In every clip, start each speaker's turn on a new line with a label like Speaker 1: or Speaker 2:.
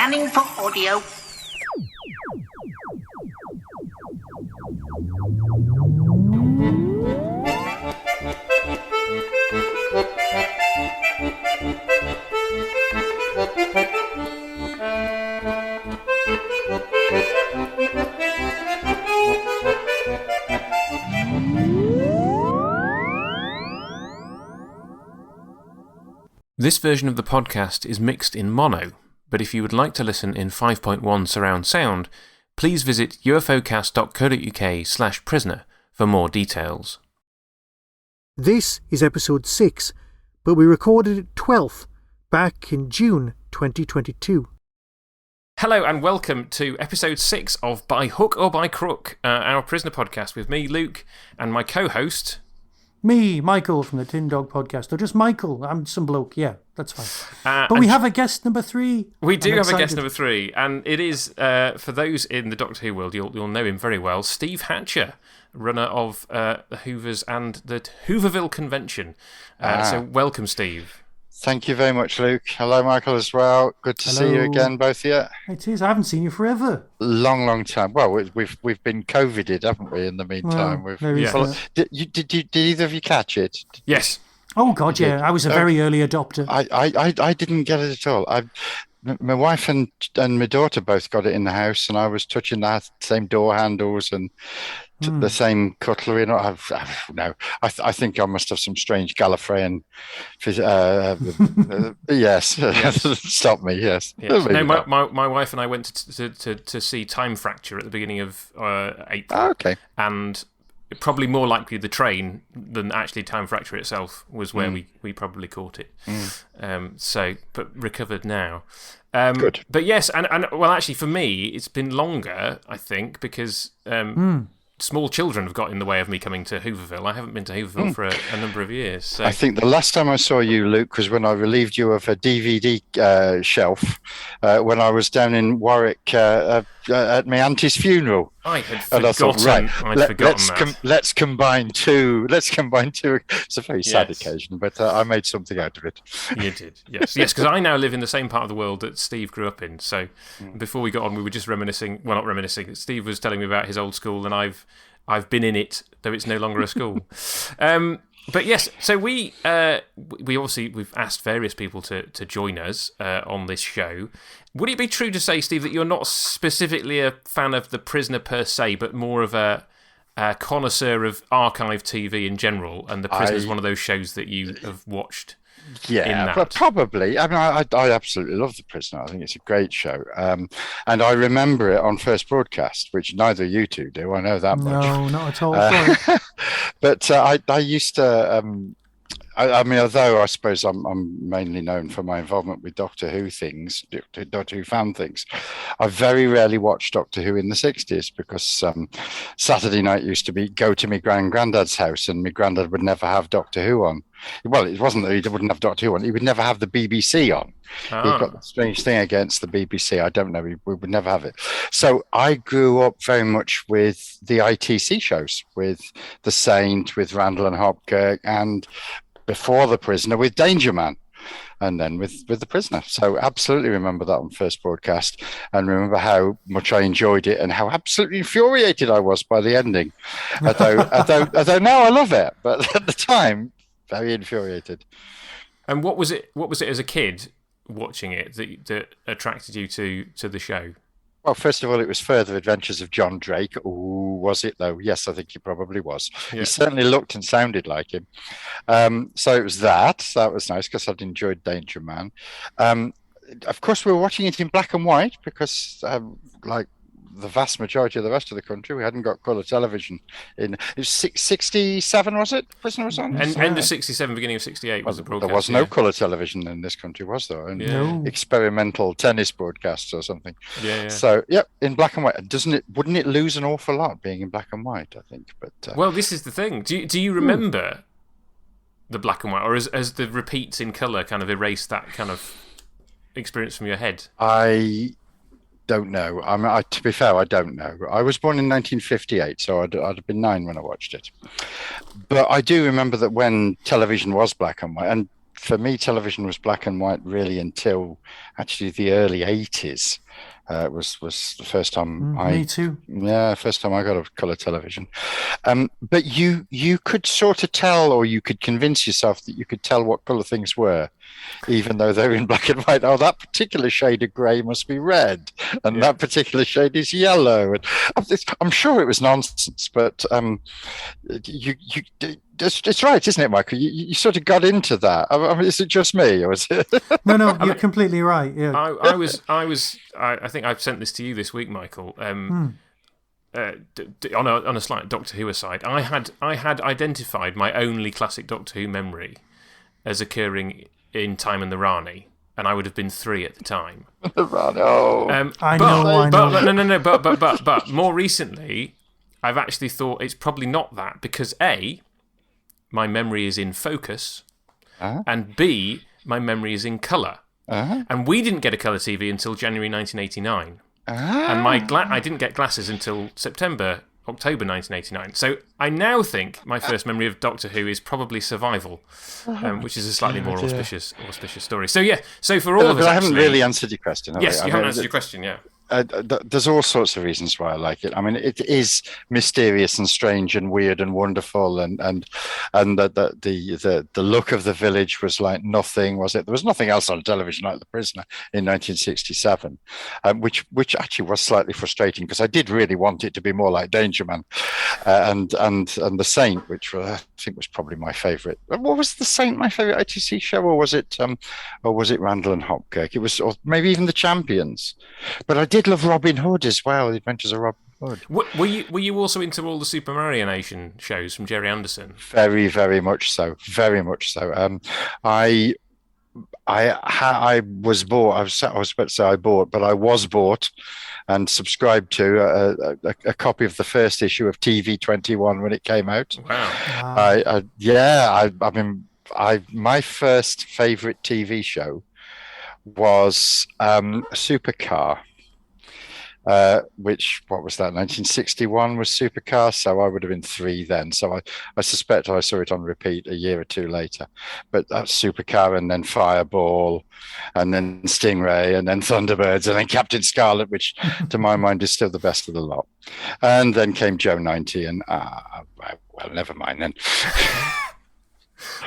Speaker 1: Scanning for audio.
Speaker 2: This version of the podcast is mixed in mono, but if you would like to listen in 5.1 surround sound, please visit ufocast.co.uk/prisoner for more details.
Speaker 3: This is episode 6, but we recorded it 12th, back in June 2022.
Speaker 2: Hello and welcome to episode 6 of By Hook or By Crook, our Prisoner podcast with me, Luke, and my co-host...
Speaker 3: Me, Michael from the Tin Dog podcast. Or just Michael. I'm some bloke. Yeah, that's fine. But we have a guest number 3.
Speaker 2: We do have a guest number 3. And it is, for those in the Doctor Who world, you'll know him very well, Steve Hatcher, runner of the Hoovers and the Hooverville Convention. So welcome, Steve.
Speaker 4: Thank you very much, Luke. Hello, Michael, as well. Good to see you again, both of you.
Speaker 3: It is. I haven't seen you forever.
Speaker 4: Long time. Well, we've been COVIDed, haven't we? In the meantime, Did either of you catch it?
Speaker 2: Yes.
Speaker 3: Oh God, yeah. I was a very early adopter.
Speaker 4: I didn't get it at all. My wife and my daughter both got it in the house, and I was touching the same door handles and the same cutlery. And I think I must have some strange Gallifreyan. Yes, stop me. Yes.
Speaker 2: No, my wife and I went to see Time Fracture at the beginning of April.
Speaker 4: Oh, okay.
Speaker 2: And probably more likely the train than actually Time Fracture itself was where we probably caught it. But recovered now.
Speaker 4: Good.
Speaker 2: But yes, and well, actually for me, it's been longer, I think, because small children have got in the way of me coming to Hooverville. I haven't been to Hooverville for a number of years. So.
Speaker 4: I think the last time I saw you, Luke, was when I relieved you of a DVD shelf when I was down in Warwick at my auntie's funeral.
Speaker 2: I had forgotten.
Speaker 4: Let's combine two. It's a very sad occasion, but I made something out of it.
Speaker 2: You did, yes, because I now live in the same part of the world that Steve grew up in. So before we got on, we were just reminiscing. Well, not reminiscing. Steve was telling me about his old school, and I've been in it, though it's no longer a school. But yes, so we've asked various people to join us on this show. Would it be true to say, Steve, that you're not specifically a fan of The Prisoner per se, but more of a connoisseur of archive TV in general, and The Prisoner is one of those shows that you have watched?
Speaker 4: Yeah, but probably. I mean, I absolutely love The Prisoner. I think it's a great show. And I remember it on first broadcast, which neither you two do. I know that much.
Speaker 3: No, not at all. Sorry.
Speaker 4: But I used to... I mean, although I suppose I'm mainly known for my involvement with Doctor Who things, Doctor Who fan things, I very rarely watched Doctor Who in the 60s because Saturday night used to be go to my granddad's house, and my granddad would never have Doctor Who on. Well, it wasn't that he wouldn't have Doctor Who on, he would never have the BBC on. He's got the strange thing against the BBC. I don't know, we would never have it. So I grew up very much with the ITC shows, with The Saint, with Randall and Hopkirk, and before The Prisoner with Danger Man, and then with The Prisoner. So absolutely remember that on first broadcast, and remember how much I enjoyed it and how absolutely infuriated I was by the ending. Although now I love it, but at the time, very infuriated.
Speaker 2: And what was it as a kid watching it that attracted you to the show?
Speaker 4: Well, first of all, it was Further Adventures of John Drake. Ooh, was it, though? Yes, I think he probably was. Yeah. He certainly looked and sounded like him. So it was that. That was nice because I'd enjoyed Danger Man. Of course, we were watching it in black and white because, like the vast majority of the rest of the country, we hadn't got colour television. It was 67, was it? Prisoner was on?
Speaker 2: End of 67, beginning of 68 was the broadcast.
Speaker 4: There was no colour television in this country, was there? Only experimental tennis broadcasts or something.
Speaker 2: Yeah.
Speaker 4: So, in black and white. Wouldn't it lose an awful lot being in black and white, I think? But
Speaker 2: well, this is the thing. Do you remember the black and white, or has the repeats in colour kind of erased that kind of experience from your head?
Speaker 4: I don't know. To be fair, I don't know. I was born in 1958, so I'd have been 9 when I watched it. But I do remember that when television was black and white, and for me, television was black and white really until actually the early 80s. Was the first time
Speaker 3: Me too.
Speaker 4: first time I got a colour television. But you could sort of tell, or you could convince yourself that you could tell what colour things were, even though they're in black and white. Oh, that particular shade of grey must be red, and that particular shade is yellow. And I'm sure it was nonsense, but it's right, isn't it, Michael? You sort of got into that. I mean, is it just me, or is it?
Speaker 3: No, you're completely right. Yeah,
Speaker 2: I think I've sent this to you this week, Michael. On a slight Doctor Who aside, I had identified my only classic Doctor Who memory as occurring in Time and the Rani, and I would have been 3 at the time.
Speaker 4: The Rani, oh.
Speaker 3: I know.
Speaker 2: But more recently, I've actually thought it's probably not that, because A, my memory is in focus, and B, my memory is in colour. And we didn't get a colour TV until January 1989. And I didn't get glasses until October 1989. So I now think my first memory of Doctor Who is probably Survival, which is a slightly more auspicious story. So so for all of us,
Speaker 4: I haven't really answered your question.
Speaker 2: Yes, you haven't answered your question. Yeah.
Speaker 4: There's all sorts of reasons why I like it. I mean, it is mysterious and strange and weird and wonderful, and the look of the village was like nothing, was it? There was nothing else on television like The Prisoner in 1967, which actually was slightly frustrating, because I did really want it to be more like Danger Man, and The Saint, which I think was probably my favourite. What was The Saint my favourite ITC show, or was it Randall and Hopkirk? It was, or maybe even The Champions. But I did love Robin Hood as well, The Adventures of Robin Hood.
Speaker 2: Were you also into all the Super Mario Nation shows from Jerry Anderson?
Speaker 4: Very, very much so. Very much so. I was bought. I was about to say I bought, but I was bought and subscribed to a copy of the first issue of TV 21 when it came out.
Speaker 2: Wow.
Speaker 4: My first favourite TV show was Supercar. Which, what was that, 1961 was Supercar, so I would have been 3 then, so I suspect I saw it on repeat a year or 2 later. But that's Supercar, and then Fireball, and then Stingray, and then Thunderbirds, and then Captain Scarlet, which to my mind is still the best of the lot. And then came Joe 90, and well, never mind then.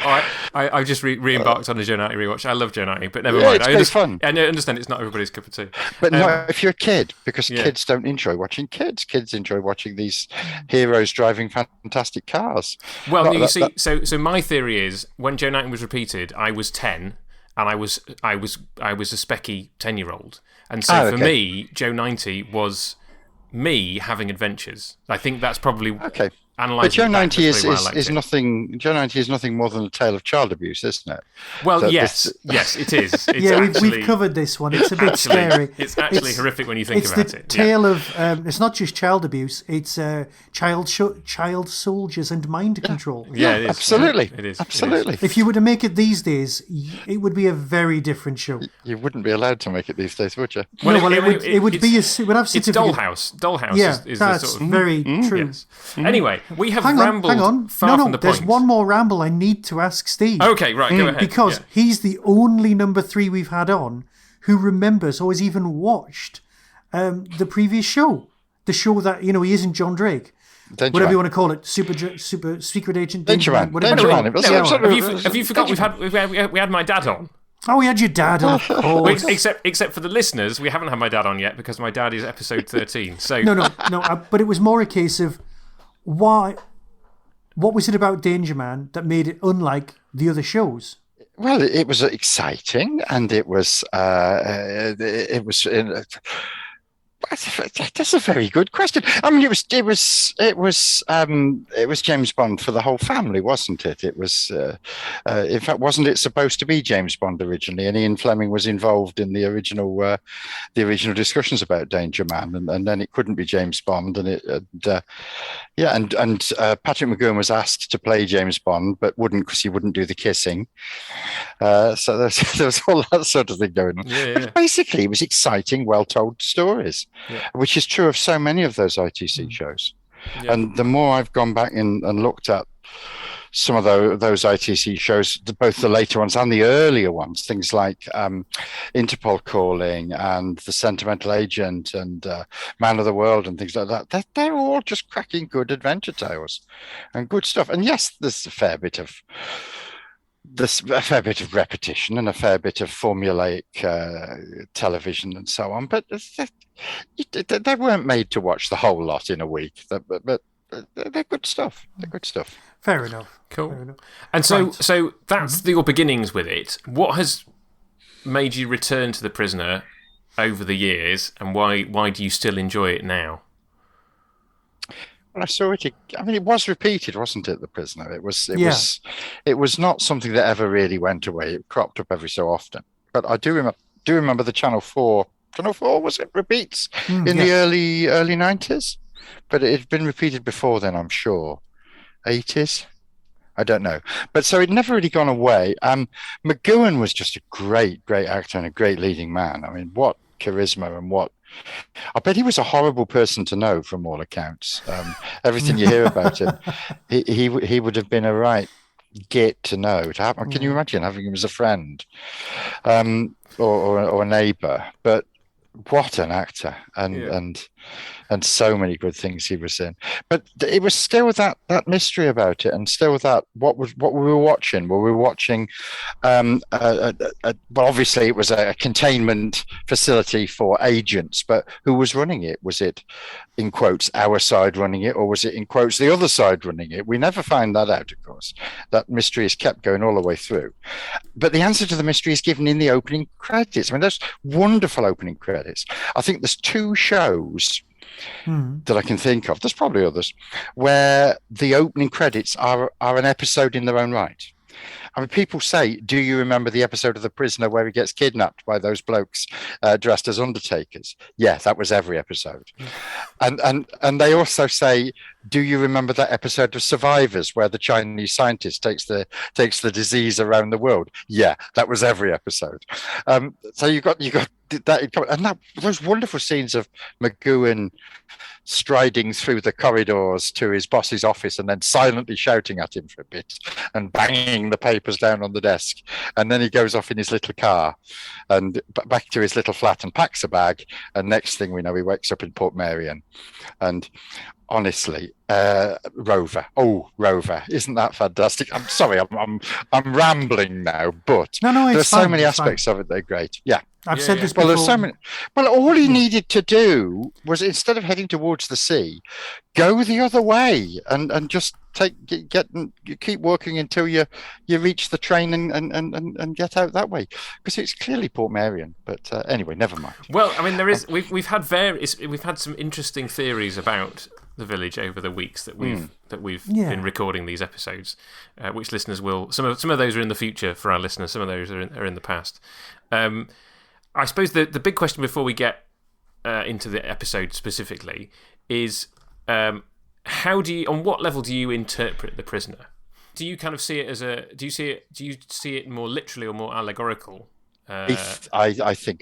Speaker 2: I just re-embarked on a Joe 90 rewatch. I love Joe 90, but never mind.
Speaker 4: It's fun.
Speaker 2: I understand it's not everybody's cup of tea.
Speaker 4: But no, if you're a kid, because kids don't enjoy watching kids. Kids enjoy watching these heroes driving fantastic cars.
Speaker 2: Well, so my theory is, when Joe 90 was repeated, I was 10, and I was a specky 10-year-old. And so for me, Joe 90 was me having adventures. I think that's probably... Okay.
Speaker 4: But Joe 90 is nothing. Joe 90 is nothing more than a tale of child abuse, isn't it?
Speaker 2: Well, so yes, it is. It's
Speaker 3: we've covered this one. It's a bit scary.
Speaker 2: It's actually horrific when you think about it.
Speaker 3: It's the tale of. It's not just child abuse. It's child soldiers and mind control.
Speaker 4: Yeah, it is. Absolutely.
Speaker 2: Yeah, it is.
Speaker 4: Absolutely.
Speaker 3: If you were to make it these days, it would be a very different show.
Speaker 4: You wouldn't be allowed to make it these days, would you?
Speaker 3: Well, it would be. It would have
Speaker 2: it's Dollhouse. Dollhouse is the sort of
Speaker 3: very true.
Speaker 2: Yes. Anyway. We have rambled far from the point.
Speaker 3: There's one more ramble I need to ask Steve.
Speaker 2: Okay, right, go ahead.
Speaker 3: Because he's the only number 3 we've had on who remembers or has even watched the previous show. The show that, he isn't John Drake. Whatever you want to call it. Super Secret Agent.
Speaker 4: Danger Man.
Speaker 2: Have you forgot we had my dad on?
Speaker 3: Oh, we had your dad on.
Speaker 2: Except for the listeners, we haven't had my dad on yet, because my dad is episode 13. So
Speaker 3: No, but it was more a case of what was it about Danger Man that made it unlike the other shows?
Speaker 4: Well, it was exciting, and it was that's a very good question. I mean, it was James Bond for the whole family, wasn't it? It was, in fact, wasn't it supposed to be James Bond originally? And Ian Fleming was involved in the original discussions about Danger Man, and then it couldn't be James Bond, and Patrick McGowan was asked to play James Bond, but wouldn't, because he wouldn't do the kissing. So there was all that sort of thing going on.
Speaker 2: Yeah.
Speaker 4: But basically, it was exciting, well-told stories. Yeah. Which is true of so many of those ITC shows. Yeah. And the more I've gone back and looked at some of those ITC shows, both the later ones and the earlier ones, things like Interpol Calling and The Sentimental Agent and Man of the World and things like that. They're all just cracking good adventure tales and good stuff. And yes, there's a fair bit of repetition and a fair bit of formulaic television and so on, but they weren't made to watch the whole lot in a week. But they're good stuff. They're good stuff.
Speaker 3: Fair enough.
Speaker 2: Cool.
Speaker 3: Fair enough.
Speaker 2: And so that's your beginnings with it. What has made you return to The Prisoner over the years, and why do you still enjoy it now?
Speaker 4: When I saw it, it was repeated, wasn't it? The Prisoner. It was not something that ever really went away. It cropped up every so often. But I do remember the Channel 4. Channel 4 was it repeats in the early 90s, but it had been repeated before then. I'm sure 80s. I don't know, but so it never really gone away. McGowan was just a great actor and a great leading man. I mean, what charisma and what. I bet he was a horrible person to know from all accounts. Everything you hear about him, he would have been a right git to know. Can you imagine having him as a friend, or a neighbour? But what an actor, and so many good things he was in. But it was still that mystery about it, and still that what we were watching. Were we watching? Well, obviously it was a containment facility for agents, but who was running it? Was it, in quotes, our side running it, or was it, in quotes, the other side running it? We never find that out, of course. That mystery is kept going all the way through. But the answer to the mystery is given in the opening credits. I mean, there's wonderful opening credits. I think there's 2 shows that I can think of. There's probably others where the opening credits are an episode in their own right. I mean, people say, do you remember the episode of The Prisoner where he gets kidnapped by those blokes dressed as undertakers? Yeah, that was every episode. And they also say, do you remember that episode of Survivors where the Chinese scientist takes the disease around the world? Yeah, that was every episode. So you got that, and those wonderful scenes of McGowan striding through the corridors to his boss's office and then silently shouting at him for a bit and banging the papers down on the desk. And then he goes off in his little car and back to his little flat and packs a bag. And next thing we know, he wakes up in Portmeirion. And honestly, Rover, isn't that fantastic? I'm sorry, I'm rambling now, but there's so many aspects of it that are great. Yeah.
Speaker 3: I've said this before.
Speaker 4: Well, there's so many. Well, all he needed to do was, instead of heading towards the sea, go the other way and just keep working until you reach the train and get out that way, because it's clearly Portmeirion. But anyway, never mind.
Speaker 2: Well, I mean, there is we've had some interesting theories about the village over the weeks that we've been recording these episodes, which listeners will. Some of those are in the future for our listeners. Some of those are in the past. I suppose the big question before we get into the episode specifically is, on what level do you interpret The Prisoner? Do you kind of see it do you see it more literally or more allegorical?
Speaker 4: I think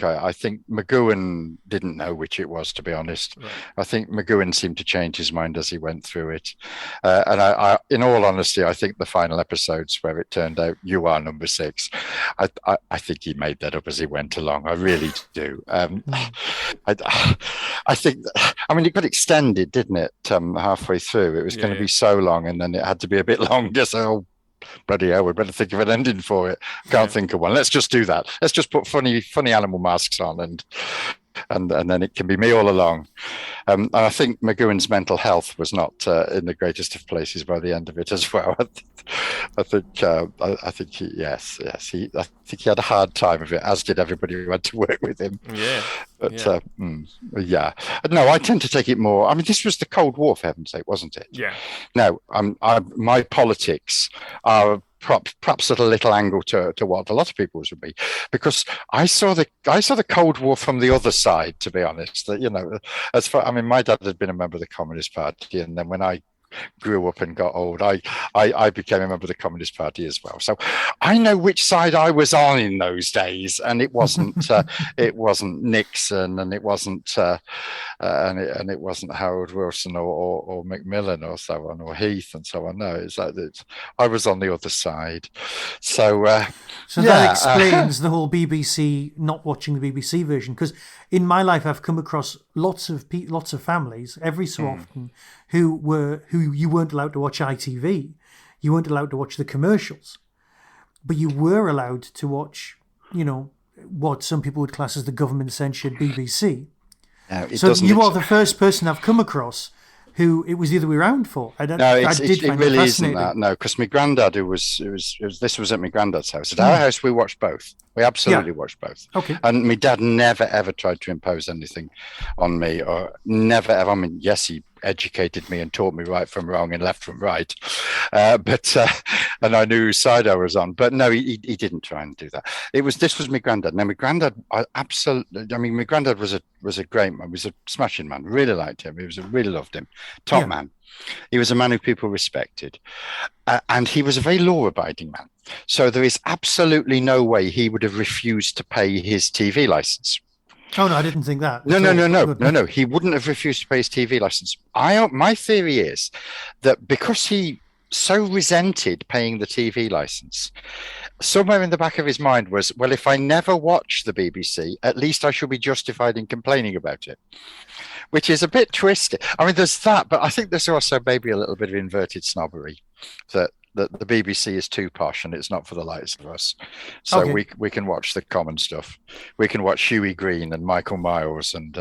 Speaker 4: McGowan didn't know which it was, to be honest. Right. I think McGowan seemed to change his mind as he went through it. And I, in all honesty, I think the final episodes where it turned out you are number 6, I think he made that up as he went along. I really do. I think, it got extended, didn't it? Halfway through, it was going to be so long, and then it had to be a bit longer. So, bloody hell, we better think of an ending for it. Can't think of one. Let's just do that. Let's just put funny animal masks on, and then it can be me all along. And I think McGowan's mental health was not in the greatest of places by the end of it as well. I think he had a hard time of it, as did everybody who had to work with him. Yeah. But no, I tend to take it more. I mean, this was the Cold War, for heaven's sake, wasn't it?
Speaker 2: Yeah.
Speaker 4: Now, my politics are perhaps at a little angle to what a lot of people's would be, because I saw the Cold War from the other side, to be honest. That, my dad had been a member of the Communist Party, and then when I grew up and got old. I became a member of the Communist Party as well, so I know which side I was on in those days, and it wasn't it wasn't Nixon, and it wasn't and it wasn't Harold Wilson or Macmillan or so on, or Heath and so on. No, it's like I was on the other side. So
Speaker 3: that explains the whole BBC not watching the BBC version, because in my life I've come across lots of families every so often who you weren't allowed to watch ITV, you weren't allowed to watch the commercials, but you were allowed to watch, what some people would class as the government censored BBC. So you are the first person I've come across who it was the other way around for.
Speaker 4: It really isn't that. No, because my granddad, this was at my granddad's house. At our house, we watched both. We absolutely watched both.
Speaker 3: Okay.
Speaker 4: And my dad never ever tried to impose anything on me, or never ever. I mean, yes, he educated me and taught me right from wrong and left from right, but and I knew whose side I was on. But no, he didn't try and do that. This was my granddad. Now my granddad, my granddad was a great man. He was a smashing man. Really liked him. Really loved him. Top man. He was a man who people respected, and he was a very law-abiding man. So there is absolutely no way he would have refused to pay his TV license.
Speaker 3: Oh no, I didn't think that.
Speaker 4: No. He wouldn't have refused to pay his TV license. My theory is that because he so resented paying the TV license, somewhere in the back of his mind was, well, if I never watch the BBC, at least I should be justified in complaining about it. Which is a bit twisted. I mean, there's that, but I think there's also maybe a little bit of inverted snobbery that the BBC is too posh and it's not for the likes of us. So we can watch the common stuff. We can watch Huey Green and Michael Miles and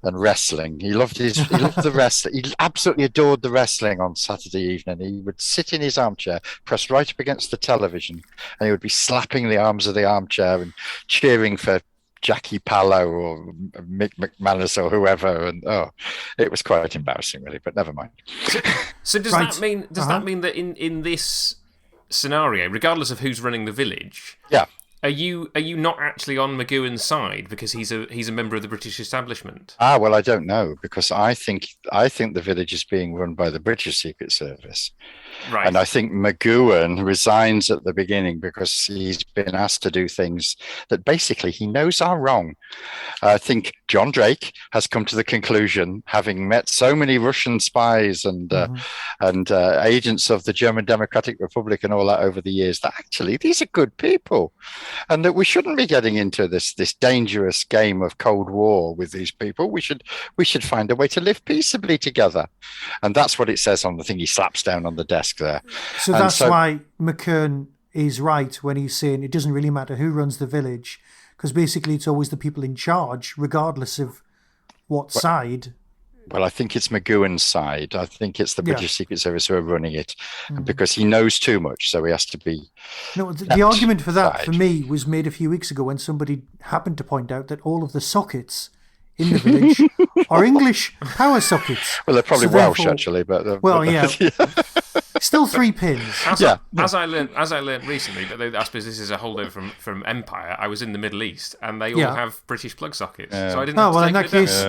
Speaker 4: wrestling. He loved the wrestling. He absolutely adored the wrestling on Saturday evening. He would sit in his armchair, pressed right up against the television, and he would be slapping the arms of the armchair and cheering for Jackie Pallow or Mick McManus or whoever, and it was quite embarrassing, really. But never mind.
Speaker 2: So does that mean that in this scenario, regardless of who's running the village, are you not actually on McGowan's side because he's a member of the British establishment?
Speaker 4: Well, I don't know, because I think the village is being run by the British Secret Service. Right. And I think McGowan resigns at the beginning because he's been asked to do things that basically he knows are wrong. I think John Drake has come to the conclusion, having met so many Russian spies and agents of the German Democratic Republic and all that over the years, that actually these are good people, and that we shouldn't be getting into this dangerous game of Cold War with these people. We should find a way to live peaceably together, and that's what it says on the thing he slaps down on the desk there.
Speaker 3: So that's why McKern is right when he's saying it doesn't really matter who runs the village, because basically it's always the people in charge, regardless of what side.
Speaker 4: Well, I think it's McGowan's side. I think it's the British Secret Service who are running it, because he knows too much, so he has to be.
Speaker 3: No, the argument for that, for me, was made a few weeks ago when somebody happened to point out that all of the sockets in the village are English power sockets.
Speaker 4: Well, they're probably Welsh, actually, but
Speaker 3: still 3 pins.
Speaker 2: As I learned recently, but I suppose this is a holdover from Empire. I was in the Middle East, and they all have British plug sockets, so I didn't.
Speaker 3: Oh well, in that case,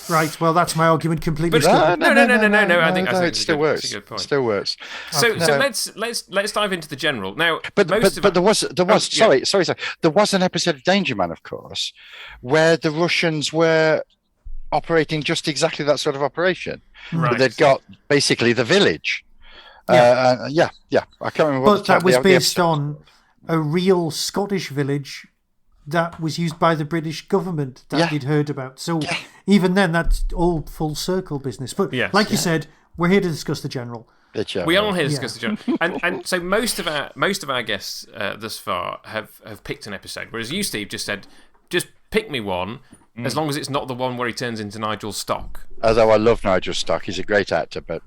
Speaker 3: right. Well, that's my argument completely.
Speaker 2: No. I think
Speaker 4: it still works. Still works.
Speaker 2: So let's dive into the general now.
Speaker 4: But there was sorry. There was an episode of Danger Man, of course, where the Russians were operating just exactly that sort of operation. Right. They'd got basically the village. I can't remember.
Speaker 3: But that was based on a real Scottish village that was used by the British government that you'd heard about. So even then, that's all full circle business. But like you said, we're here to discuss the general.
Speaker 2: We are here to discuss the general, and so most of our guests thus far have picked an episode, whereas you, Steve, just said, just pick me one. As long as it's not the one where he turns into Nigel Stock.
Speaker 4: Although I love Nigel Stock, he's a great actor, but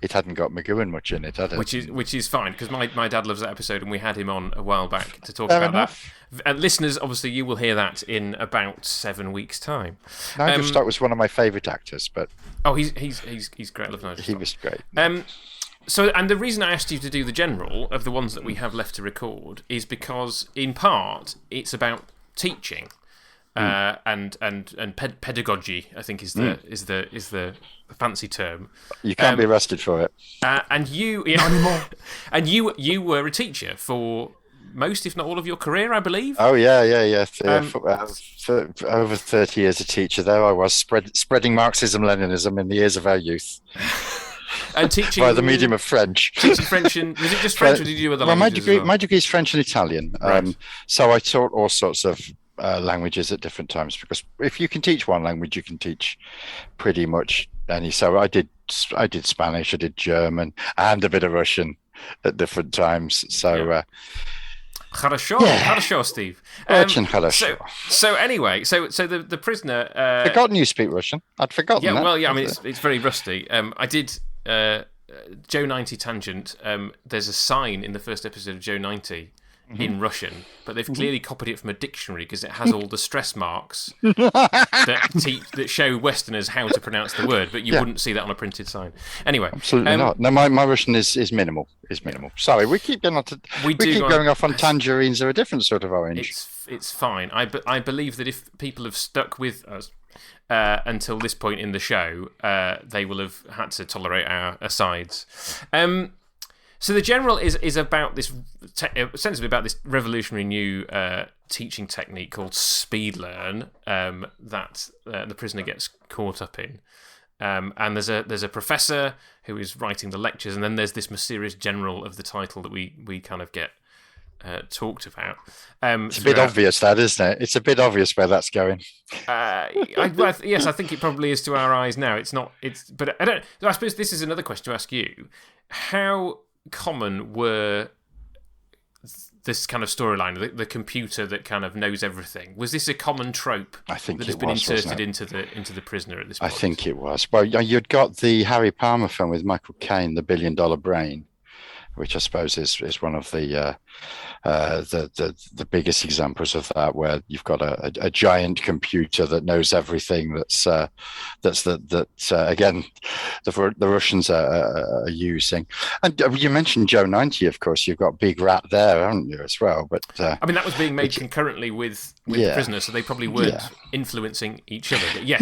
Speaker 4: it hadn't got McGowan much in it, had it?
Speaker 2: Which is fine, because my dad loves that episode, and we had him on a while back to talk about that. And listeners, obviously, you will hear that in about 7 weeks' time.
Speaker 4: Nigel Stock was one of my favourite actors, but
Speaker 2: he's great. I love Nigel Stock.
Speaker 4: He was great.
Speaker 2: So, and the reason I asked you to do the general of the ones that we have left to record is because, in part, it's about teaching. and pedagogy, I think is the fancy term.
Speaker 4: You can't be arrested for it.
Speaker 2: And you,
Speaker 3: Not anymore.
Speaker 2: and you were a teacher for most, if not all, of your career, I believe.
Speaker 4: Oh yeah. For over 30 years a teacher, there I was spreading Marxism, Leninism in the ears of our youth.
Speaker 2: And teaching
Speaker 4: by the medium of French.
Speaker 2: Teaching French, and was it just French, or did you do other languages?
Speaker 4: My degree is French and Italian.
Speaker 2: Right.
Speaker 4: So I taught all sorts of languages at different times, because if you can teach one language, you can teach pretty much any. So I did Spanish, I did German, and a bit of Russian at different times. So
Speaker 2: Хорошо, Steve.
Speaker 4: Очень хорошо.
Speaker 2: So anyway, so the prisoner.
Speaker 4: Forgotten you speak Russian. I'd forgotten.
Speaker 2: Yeah,
Speaker 4: that.
Speaker 2: well, yeah. I mean, it's very rusty. I did Joe 90 tangent. There's a sign in the first episode of Joe 90 in Russian, but they've clearly copied it from a dictionary because it has all the stress marks that show Westerners how to pronounce the word, but you wouldn't see that on a printed sign. Anyway,
Speaker 4: absolutely not. No, my Russian is minimal. Sorry, we keep going going off on tangerines or a different sort of orange.
Speaker 2: It's fine. I believe that if people have stuck with us until this point in the show, they will have had to tolerate our asides. So the general is about this, ostensibly about this revolutionary new teaching technique called speed learn that the prisoner gets caught up in. And there's a professor who is writing the lectures, and then there's this mysterious general of the title that we kind of get talked about.
Speaker 4: It's a bit obvious, that, isn't it? It's a bit obvious where that's going.
Speaker 2: Yes, I think it probably is to our eyes now. It's not. But I don't. I suppose this is another question to ask you: how common were this kind of storyline, the computer that kind of knows everything? Was this a common trope that has been inserted into the prisoner at this point?
Speaker 4: I think it was. Well, you'd got the Harry Palmer film with Michael Caine, The $1 Billion Brain, which I suppose is one of the biggest examples of that, where you've got a giant computer that knows everything. Again, the Russians are using. And you mentioned Joe 90, of course. You've got Big Rat there, haven't you, as well? But
Speaker 2: I mean, that was being made concurrently with the prisoner, so they probably weren't influencing each other. But yes,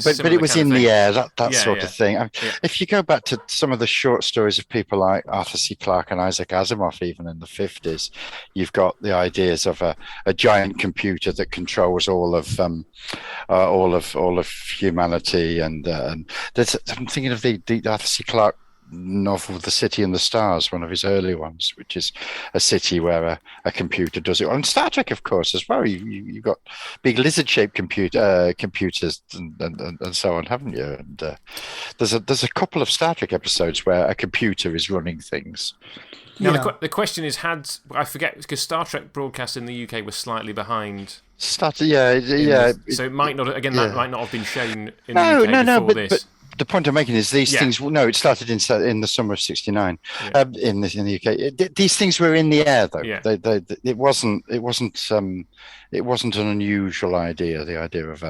Speaker 4: but it was in the air, that sort of thing. If you go back to some of the short stories of people like Arthur C. Clarke and Isaac Asimov, even in the 50s, you've got the ideas of a giant computer that controls all of humanity, and I'm thinking of the Arthur C. Clarke novel The City and the Stars, one of his early ones, which is a city where a computer does it. And Star Trek, of course, as well. You've got big lizard-shaped computers and so on, haven't you? And there's a couple of Star Trek episodes where a computer is running things.
Speaker 2: Now, the question is, I forget, because Star Trek broadcasts in the UK was slightly behind. So it might not, again, that might not have been shown in the UK before this. But
Speaker 4: the point I'm making is these things. No, it started in the summer of '69 in the UK. These things were in the air, though. Yeah. It wasn't an unusual idea. The idea of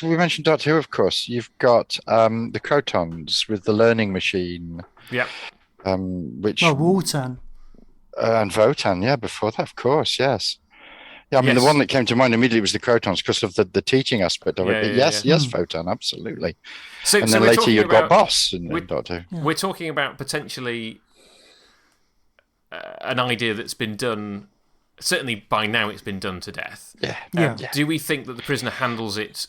Speaker 4: we mentioned Doctor Who, of course. You've got the Crotons with the learning machine.
Speaker 2: Yeah.
Speaker 3: Wotan.
Speaker 4: And Wotan, before that, of course, yes. Yeah, I mean, the one that came to mind immediately was the Crotons because of the teaching aspect of it. Yes, Wotan, absolutely. And then later you've got Boss in Doctor Who.
Speaker 2: We're talking about potentially an idea that's been done, certainly by now it's been done to death.
Speaker 4: Yeah.
Speaker 2: Do we think that the prisoner handles it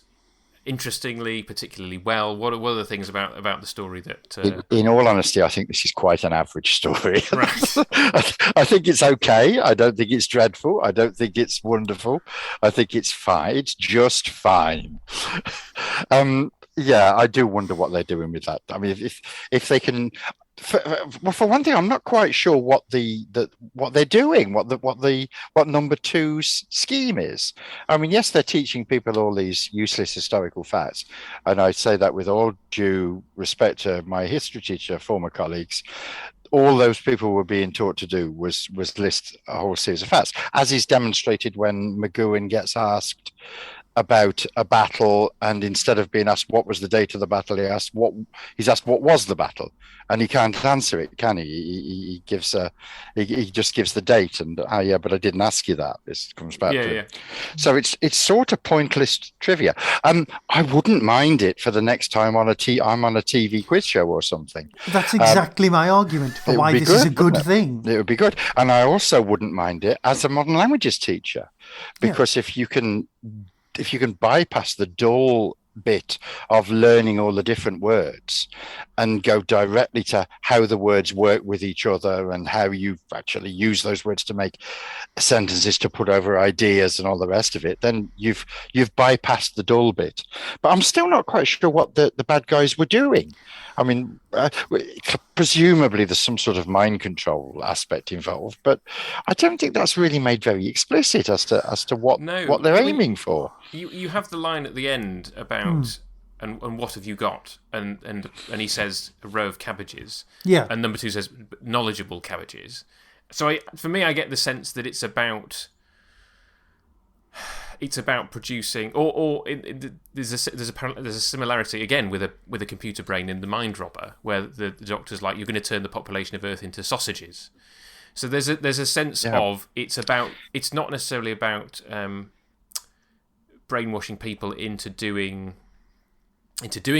Speaker 2: interestingly, particularly well? What are the things about the story that...
Speaker 4: In all honesty, I think this is quite an average story.
Speaker 2: Right.
Speaker 4: I think it's okay. I don't think it's dreadful. I don't think it's wonderful. I think it's fine. It's just fine. I do wonder what they're doing with that. I mean, if they can... For one thing, I'm not quite sure what they're doing, what number two's scheme is. I mean, yes, they're teaching people all these useless historical facts, and I say that with all due respect to my history teacher, former colleagues. All those people were being taught to do was list a whole series of facts, as is demonstrated when McGowan gets asked about a battle, and instead of being asked what was the date of the battle, he's asked what was the battle, and he can't answer it, can he? He gives he just gives the date, and yeah, but I didn't ask you that. This comes back to it. So it's sort of pointless trivia. I wouldn't mind it for the next time I'm on a TV quiz show or something.
Speaker 3: That's exactly my argument for why this is a good thing.
Speaker 4: It would be good, and I also wouldn't mind it as a modern languages teacher, because if you can bypass the dull bit of learning all the different words and go directly to how the words work with each other and how you actually use those words to make sentences to put over ideas and all the rest of it, then you've bypassed the dull bit. But I'm still not quite sure what the bad guys were doing. I mean, presumably there's some sort of mind control aspect involved, but I don't think that's really made very explicit as to what they're aiming for.
Speaker 2: You have the line at the end about and what have you got, and he says a row of cabbages, and number 2 says knowledgeable cabbages. So for me, I get the sense that it's about producing, there's a similarity again with a computer brain in The Mind Robber, where the doctor's like, you're going to turn the population of Earth into sausages. So there's a sense of it's not necessarily about brainwashing people into doing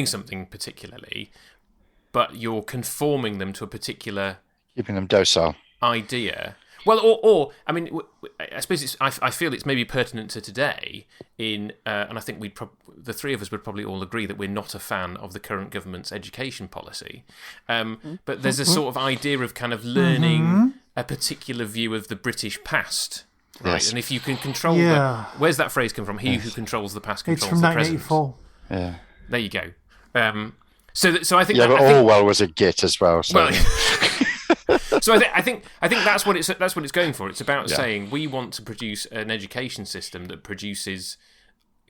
Speaker 2: something particularly, but you're conforming them to a particular,
Speaker 4: keeping them docile
Speaker 2: idea. Well, or I mean, I suppose I feel it's maybe pertinent to today. And I think the three of us would probably all agree that we're not a fan of the current government's education policy. But there's a sort of idea of kind of learning a particular view of the British past, right? Yes. And if you can control where's that phrase come from? He who controls the past controls the present. It's from 1984. Yeah, there you go. So I think.
Speaker 4: Yeah, but Orwell was a git as well. So.
Speaker 2: Well, so I think that's what it's going for. It's about saying we want to produce an education system that produces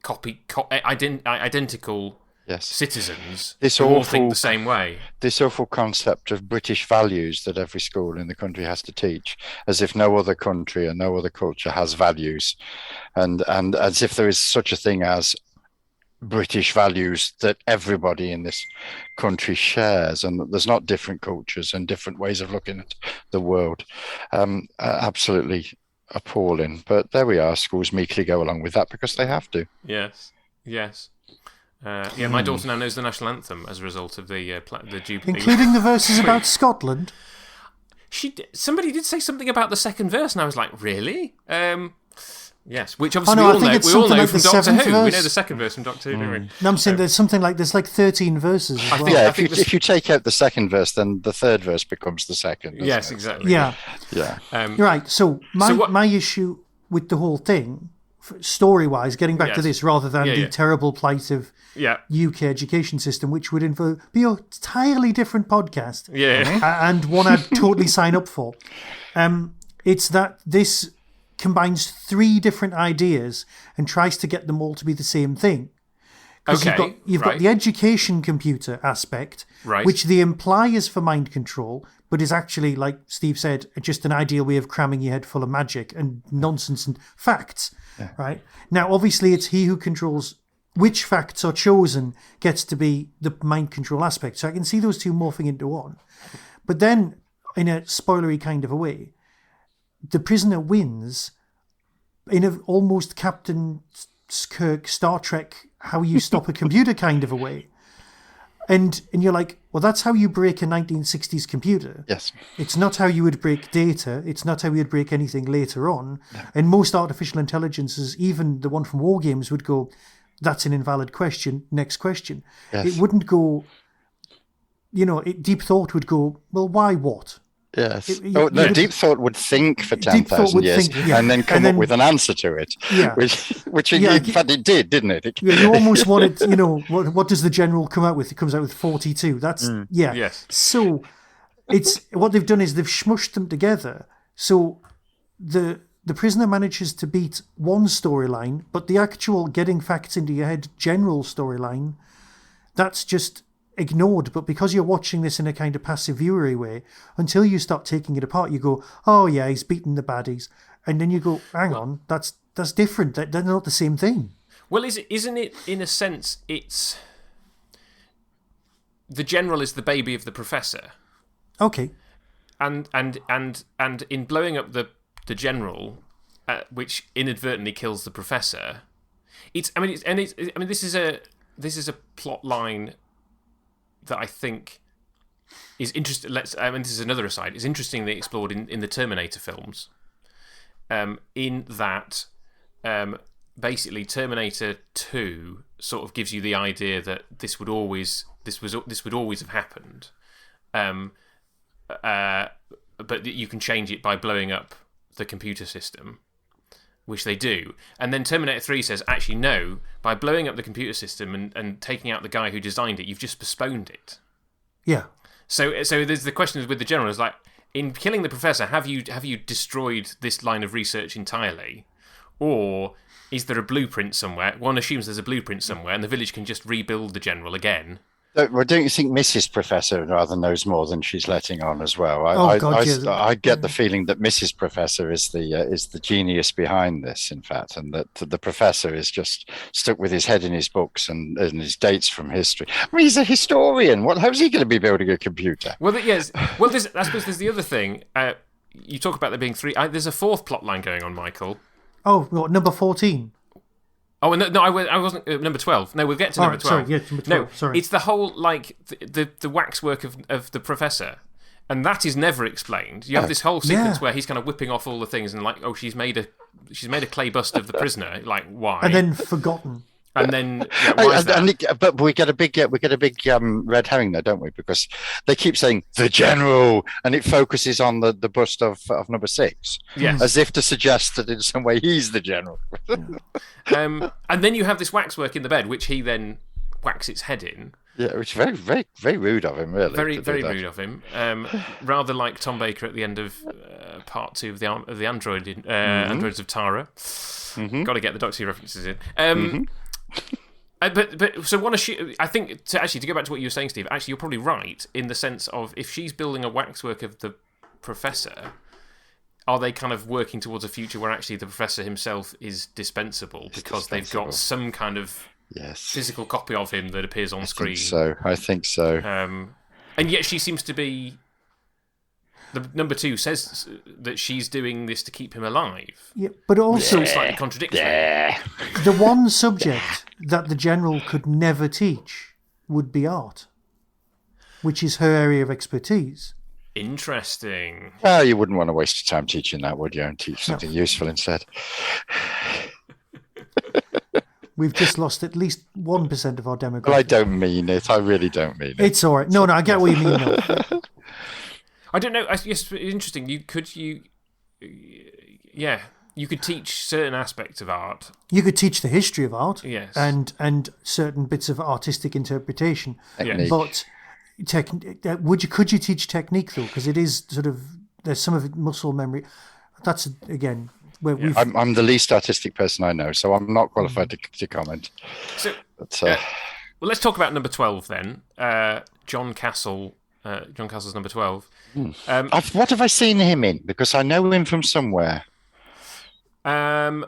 Speaker 2: identical citizens who all think the same way.
Speaker 4: This awful concept of British values that every school in the country has to teach, as if no other country and no other culture has values, and as if there is such a thing as British values that everybody in this country shares, and that there's not different cultures and different ways of looking at the world. Absolutely appalling. But there we are. Schools meekly go along with that because they have to.
Speaker 2: Yes. My daughter now knows the national anthem as a result of the Jubilee,
Speaker 3: including the verses about Scotland.
Speaker 2: Somebody did say something about the second verse, and I was like, really? Yes, which obviously we all know from Doctor Who. Verse. We know the second verse from Doctor Who, don't we?
Speaker 3: No, I'm saying there's like 13 verses as well.
Speaker 4: Yeah, if you take out the second verse, then the third verse becomes the second.
Speaker 2: Yes, exactly.
Speaker 3: Yeah. Right, so my issue with the whole thing, story-wise, getting back to this, rather than the terrible plight of UK education system, which would be a entirely different podcast, and one I'd totally sign up for. It's that this combines 3 different ideas and tries to get them all to be the same thing.
Speaker 2: Okay,
Speaker 3: you've got the education computer aspect, which they imply is for mind control, but is actually, like Steve said, just an ideal way of cramming your head full of magic and nonsense and facts. Yeah. Right? Now, obviously, it's he who controls which facts are chosen gets to be the mind control aspect. So I can see those two morphing into one. But then, in a spoilery kind of a way, the prisoner wins in an almost Captain Kirk Star Trek how you stop a computer kind of a way. And you're like, well, that's how you break a 1960s computer.
Speaker 4: Yes.
Speaker 3: It's not how you would break data. It's not how you would break anything later on. No. And most artificial intelligences, even the one from War Games, would go, that's an invalid question, next question. Yes. It wouldn't go, Deep Thought would go, well, why what?
Speaker 4: Yes. Deep Thought would think for 10,000 years and then come up with an answer to it. Yeah. Which in fact it did, didn't it?
Speaker 3: You almost wanted, what does the general come out with? It comes out with 42. That's,
Speaker 2: Yes.
Speaker 3: So it's, what they've done is they've smushed them together. So the prisoner manages to beat one storyline, but the actual getting facts into your head general storyline, that's just ignored. But because you're watching this in a kind of passive viewery way, until you start taking it apart, you go, oh yeah, he's beaten the baddies, and then you go, hang on, that's different. They're not the same thing.
Speaker 2: Well, isn't it in a sense? It's the general is the baby of the professor.
Speaker 3: Okay.
Speaker 2: And in blowing up the general, which inadvertently kills the professor, this is a plot line that I think is interesting. This is another aside. It's interestingly explored in the Terminator films. In that, basically, Terminator 2 sort of gives you the idea that this would always have happened. But you can change it by blowing up the computer system, which they do. And then Terminator 3 says, actually, no, by blowing up the computer system and taking out the guy who designed it, you've just postponed it.
Speaker 3: Yeah.
Speaker 2: So there's the question with the general is like, in killing the professor, have you destroyed this line of research entirely? Or is there a blueprint somewhere? One assumes there's a blueprint somewhere, and the village can just rebuild the general again.
Speaker 4: Well, don't you think Mrs. Professor rather knows more than she's letting on as well? I get the feeling that Mrs. Professor is the genius behind this, in fact, and that the Professor is just stuck with his head in his books and his dates from history. I mean, he's a historian. How's he going to be building a computer?
Speaker 2: Well, yes. Well, I suppose there's the other thing. You talk about there being three. There's a fourth plot line going on, Michael.
Speaker 3: Oh, what, number 14?
Speaker 2: Oh, no, I wasn't number 12. No, we'll get to number 12.
Speaker 3: Sorry, yeah, number 12.
Speaker 2: No,
Speaker 3: sorry.
Speaker 2: It's the whole, like, the waxwork of the professor. And that is never explained. You have this whole sequence where he's kind of whipping off all the things and, like, oh, she's made a clay bust of the prisoner. Like, why?
Speaker 3: And then forgotten.
Speaker 2: And then, why is that?
Speaker 4: But we get a big red herring there, don't we? Because they keep saying the general, and it focuses on the bust of number 6, as if to suggest that in some way he's the general.
Speaker 2: And then you have this waxwork in the bed, which he then whacks its head in.
Speaker 4: Yeah, which is very, very, very rude of him, really.
Speaker 2: Very, very rude of him. Rather like Tom Baker at the end of part 2 of the Androids of Tara. Mm-hmm. Got to get the Doctor Who references in. But so I think to go back to what you were saying, Steve. Actually, you're probably right in the sense of if she's building a waxwork of the professor, are they kind of working towards a future where actually the professor himself is dispensable because they've got some kind of physical copy of him that appears on screen?
Speaker 4: I think so.
Speaker 2: And yet she seems to be. The number 2 says that she's doing this to keep him alive.
Speaker 3: Yeah, but also
Speaker 2: slightly contradictory.
Speaker 3: The one subject that the general could never teach would be art, which is her area of expertise.
Speaker 2: Interesting.
Speaker 4: Well, you wouldn't want to waste your time teaching that, would you? And teach something useful instead.
Speaker 3: We've just lost at least 1% of our demographic.
Speaker 4: Well, I don't mean it. I really don't mean it.
Speaker 3: It's all right. No, I get what you mean. No.
Speaker 2: I don't know. It's interesting. You could teach certain aspects of art.
Speaker 3: You could teach the history of art,
Speaker 2: yes,
Speaker 3: and certain bits of artistic interpretation.
Speaker 4: Technique.
Speaker 3: But could you teach technique though? Because it is sort of there's some of it muscle memory. That's again where
Speaker 4: I'm the least artistic person I know, so I'm not qualified to comment.
Speaker 2: So, well, let's talk about number 12 then. John Castle. John Castle's number 12.
Speaker 4: What have I seen him in? Because I know him from somewhere.
Speaker 2: The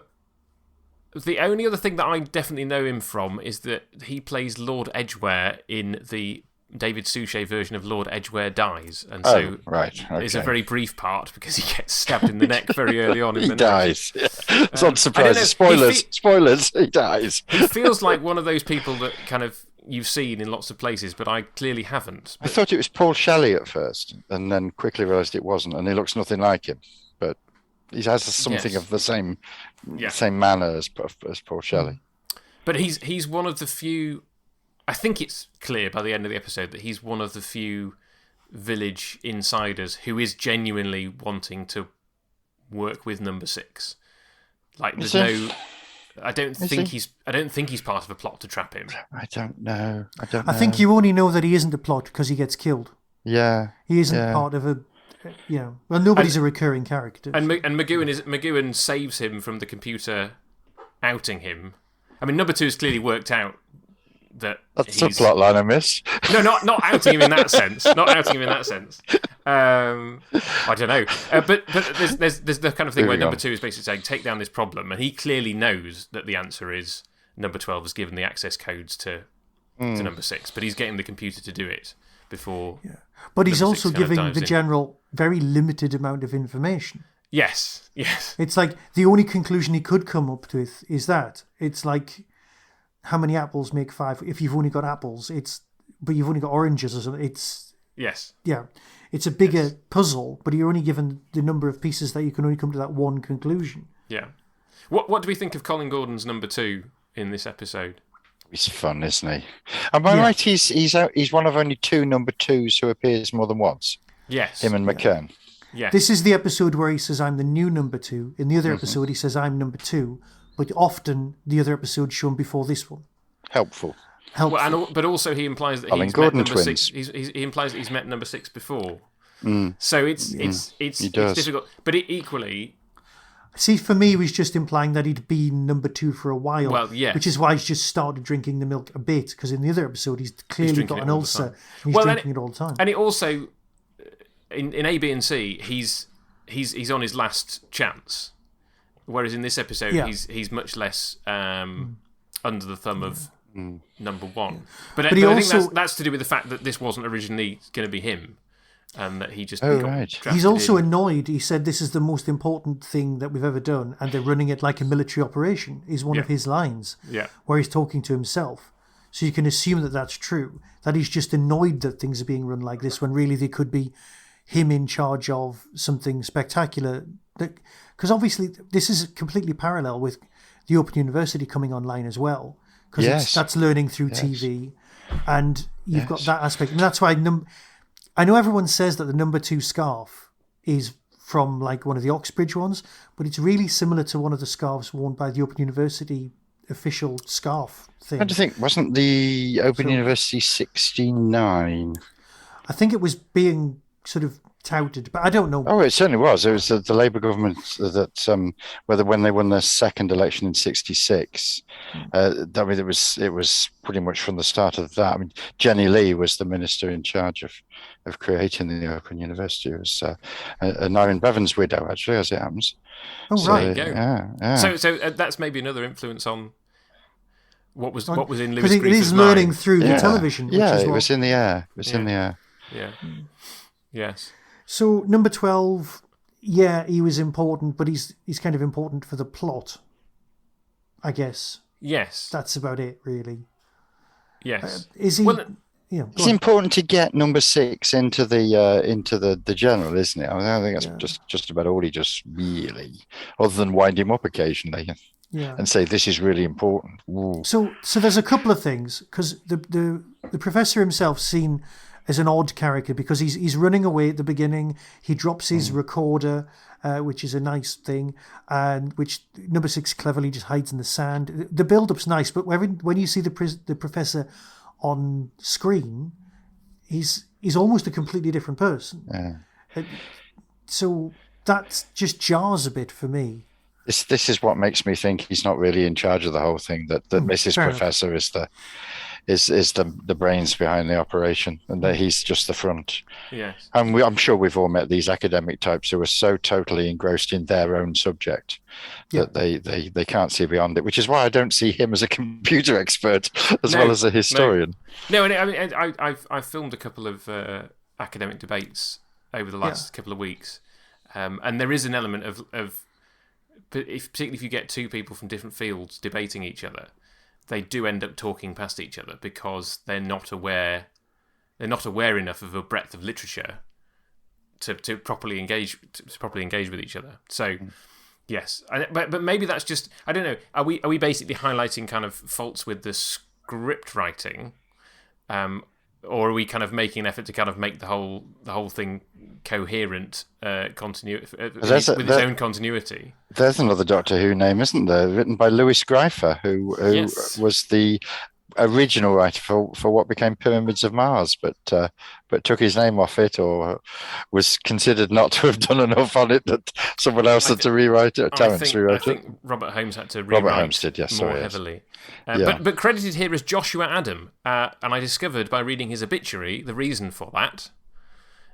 Speaker 2: only other thing that I definitely know him from is that he plays Lord Edgware in the David Suchet version of Lord Edgware Dies. And so it's a very brief part because he gets stabbed in the neck very early on. He
Speaker 4: dies. It's not surprising. Spoilers. He dies.
Speaker 2: He feels like one of those people that kind of you've seen in lots of places, but I clearly haven't.
Speaker 4: I thought it was Paul Shelley at first, and then quickly realised it wasn't, and he looks nothing like him. But he has something of the same manner as Paul Shelley.
Speaker 2: But he's one of the few. I think it's clear by the end of the episode that he's one of the few village insiders who is genuinely wanting to work with number 6. Like there's no. I don't think he's part of a plot to trap him.
Speaker 4: I don't know.
Speaker 3: I think you only know that he isn't a plot because he gets killed.
Speaker 4: Yeah.
Speaker 3: He isn't part of a. Well, nobody's a recurring character.
Speaker 2: And McGowan saves him from the computer outing him. I mean, number 2 has clearly worked out that's
Speaker 4: a plot line I missed.
Speaker 2: No, not outing him in that sense. Not outing him in that sense. I don't know. But there's the kind of thing where number 2 is basically saying, take down this problem. And he clearly knows that the answer is number 12 has given the access codes to number 6, but he's getting the computer to do it before.
Speaker 3: Yeah. But he's also giving the general very limited amount of information.
Speaker 2: Yes.
Speaker 3: It's like the only conclusion he could come up with is that it's like how many apples make 5. If you've only got apples, but you've only got oranges or something. It's a bigger puzzle, but you're only given the number of pieces that you can only come to that one conclusion.
Speaker 2: Yeah. What do we think of Colin Gordon's number 2 in this episode?
Speaker 4: He's fun, isn't he? Am I right? He's one of only 2 number 2s who appears more than once.
Speaker 2: Yes.
Speaker 4: Him and McKern.
Speaker 2: Yes.
Speaker 3: This is the episode where he says, I'm the new number 2. In the other episode, he says, I'm number 2. But often, the other episode's shown before this one.
Speaker 4: Helpful.
Speaker 2: Well, but also he implies that he's met number 6. He implies that he's met number 6 before. So it's difficult. But equally...
Speaker 3: See, for me, he was just implying that he'd been number 2 for a while.
Speaker 2: Well, yeah.
Speaker 3: Which is why he's just started drinking the milk a bit, because in the other episode, he's clearly got an ulcer. And he's drinking it all the time.
Speaker 2: And it also... In A, B, and C, he's on his last chance, whereas in this episode he's much less under the thumb of number 1. Yeah. But I think that's to do with the fact that this wasn't originally going to be him, and that he just got drafted.
Speaker 3: He's also annoyed. He said this is the most important thing that we've ever done, and they're running it like a military operation. Is one of his lines, where he's talking to himself. So you can assume that that's true. That he's just annoyed that things are being run like this when really they could be him in charge of something spectacular. Because obviously this is completely parallel with the Open University coming online as well. Because that's learning through TV. And you've got that aspect. And that's why I know everyone says that the number 2 scarf is from like one of the Oxbridge ones, but it's really similar to one of the scarves worn by the Open University official scarf thing.
Speaker 4: I think, wasn't the Open University 69?
Speaker 3: I think it was being sort of touted, but I don't know.
Speaker 4: Oh, it certainly was. It was the Labour government that when they won their second election in '66. I mean, it was pretty much from the start of that. I mean, Jenny Lee was the minister in charge of creating the Open University. It was Nyron Bevan's widow, actually, as it happens.
Speaker 3: Oh, right.
Speaker 2: Yeah. So that's maybe another influence on what was in Lewis Grief's
Speaker 3: Because it is learning through the television.
Speaker 4: It was in the air. It was in the air.
Speaker 2: Yeah. Yes.
Speaker 3: So number 12, he was important, but he's kind of important for the plot, I guess.
Speaker 2: Yes.
Speaker 3: That's about it, really.
Speaker 2: Yes.
Speaker 3: Is he?
Speaker 2: Well,
Speaker 4: it's important to get number 6 into the general, isn't it? I mean, I think that's just about all he just really, other than wind him up occasionally. And say this is really important. Ooh.
Speaker 3: So there's a couple of things, because the professor himself's seen as an odd character because he's running away at the beginning. He drops his recorder, which is a nice thing, and which number 6 cleverly just hides in the sand. The build-up's nice, but when you see the professor on screen, he's almost a completely different person. So that just jars a bit for me.
Speaker 4: This is what makes me think he's not really in charge of the whole thing. That Mrs. Professor is the brains behind the operation, and that he's just the front.
Speaker 2: Yes.
Speaker 4: And I'm sure we've all met these academic types who are so totally engrossed in their own subject that they can't see beyond it. Which is why I don't see him as a computer expert as well as a historian.
Speaker 2: No, and I mean I've filmed a couple of academic debates over the last couple of weeks, and there is an element of particularly if you get 2 people from different fields debating each other, they do end up talking past each other because they're not aware enough of a breadth of literature to properly engage with each other. So yes, but maybe that's just, I don't know. Are we basically highlighting kind of faults with the script writing, or are we kind of making an effort to kind of make the whole thing coherent, with its own continuity?
Speaker 4: There's another Doctor Who name, isn't there? Written by Louis Greifer, who was the original writer for what became Pyramids of Mars, but took his name off it, or was considered not to have done enough on it that someone else had to rewrite it. Terence rewrote it. I think
Speaker 2: Robert Holmes had to rewrite more heavily. But credited here as Joshua Adam, and I discovered by reading his obituary the reason for that.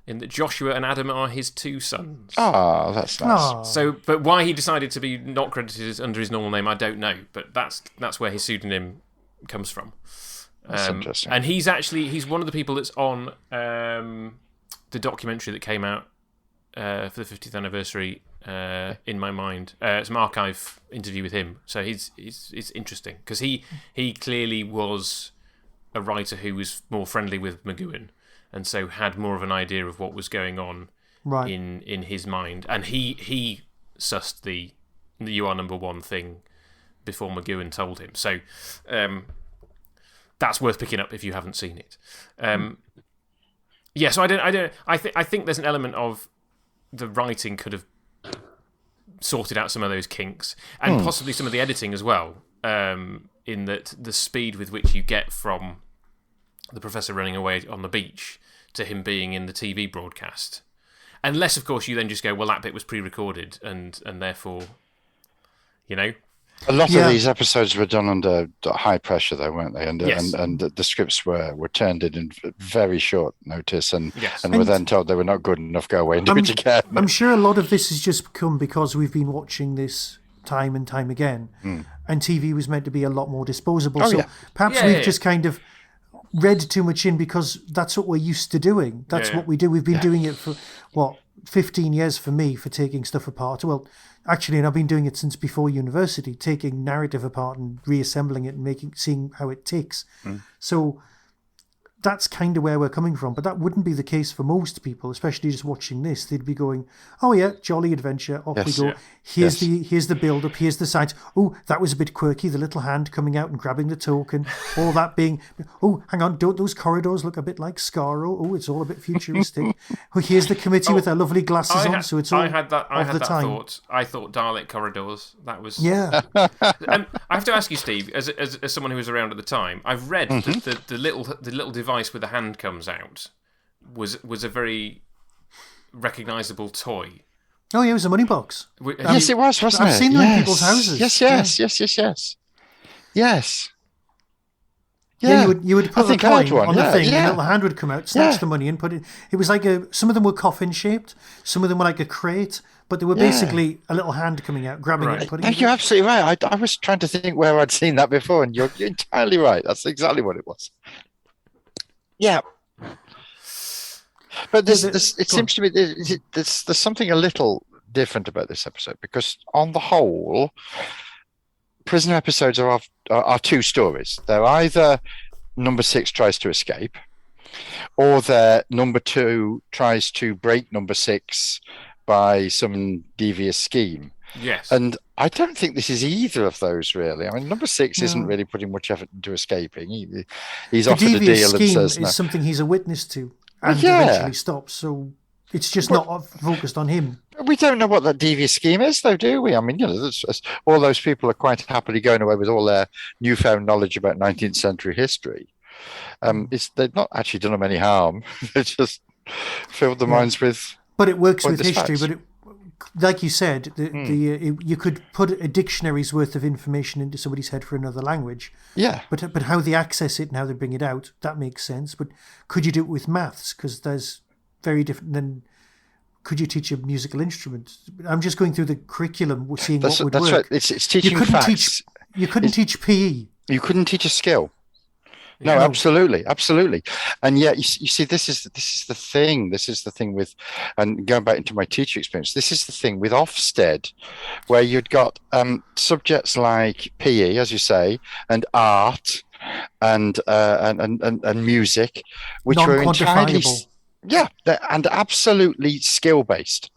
Speaker 2: in that Joshua and Adam are his two sons.
Speaker 4: Oh, that's nice.
Speaker 3: Aw.
Speaker 2: So, but why he decided to be not credited under his normal name, I don't know. But that's where his pseudonym comes from.
Speaker 4: That's interesting.
Speaker 2: And he's one of the people that's on the documentary that came out for the 50th anniversary. In my mind, it's an archive interview with him. So it's interesting because he clearly was a writer who was more friendly with McGowan, and so had more of an idea of what was going on in his mind. And he sussed the "you are number one" thing before McGowan told him. So that's worth picking up if you haven't seen it. Yeah, so I think there's an element of the writing could have sorted out some of those kinks, and possibly some of the editing as well, in that the speed with which you get from the professor running away on the beach to him being in the TV broadcast. Unless, of course, you then just go, well, that bit was pre-recorded, and therefore,
Speaker 4: A lot of these episodes were done under high pressure, though, weren't they? And
Speaker 2: Yes.
Speaker 4: and the scripts were turned in very short notice, and
Speaker 2: Yes.
Speaker 4: were then told they were not good enough. Go away and do it again.
Speaker 3: I'm sure a lot of this has just come because we've been watching this time and time again, and TV was meant to be a lot more disposable. So perhaps we've just kind of read too much in because that's what we're used to doing. That's what we do. We've been doing it for 15 years for me, for taking stuff apart. Well, actually, and I've been doing it since before university, taking narrative apart and reassembling it and seeing how it ticks. So that's kind of where we're coming from. But that wouldn't be the case for most people, especially just watching this. They'd be going, oh yeah, jolly adventure, off we go. Here's the build-up, here's the sides. Oh, that was a bit quirky, the little hand coming out and grabbing the token. All that being, oh, hang on, don't those corridors look a bit like Skaro? Oh, it's all a bit futuristic. Oh, here's the committee with their lovely glasses on, so it's all
Speaker 2: I had that
Speaker 3: time.
Speaker 2: thought. I thought Dalek corridors. That was...
Speaker 3: Yeah.
Speaker 2: I have to ask you, Steve, as someone who was around at the time, I've read that the little device with the hand comes out was a very recognisable toy.
Speaker 3: Oh, yeah, it was a money box.
Speaker 4: Yes, it was, wasn't it?
Speaker 3: I've seen them in people's houses.
Speaker 4: Yes.
Speaker 3: Yeah, you would put a coin on the thing, and a little hand would come out, snatch the money, and put it. It was like some of them were coffin shaped, some of them were like a crate, but they were basically a little hand coming out, grabbing it, and putting it.
Speaker 4: You're absolutely right. I was trying to think where I'd seen that before, and you're entirely right. That's exactly what it was. Yeah. But it seems to me there's something a little different about this episode, because on the whole, prison episodes are two stories. They're either number 6 tries to escape, or their number 2 tries to break number 6 by some devious scheme.
Speaker 2: Yes.
Speaker 4: And I don't think this is either of those, really. I mean, number 6 isn't really putting much effort into escaping. He's offered a deal and says no.
Speaker 3: Is something he's a witness to and eventually stops. So it's just not focused on him.
Speaker 4: We don't know what that devious scheme is, though, do we? I mean, all those people are quite happily going away with all their newfound knowledge about 19th century history. They've not actually done them any harm. They just filled their minds with.
Speaker 3: But it works with
Speaker 4: facts.
Speaker 3: history. But like you said, you could put a dictionary's worth of information into somebody's head for another language.
Speaker 4: Yeah.
Speaker 3: But how they access it and how they bring it out, that makes sense. But could you do it with maths? Because there's very different than. Could you teach a musical instrument? I'm just going through the curriculum, seeing what would work.
Speaker 4: That's right. It's teaching facts.
Speaker 3: You couldn't teach PE.
Speaker 4: You couldn't teach a skill. No, absolutely. And yet, you see, this is the thing. This is the thing with, and going back into my teacher experience, this is the thing with Ofsted, where you'd got subjects like PE, as you say, and art, and music, which were entirely. Yeah, and absolutely skill-based,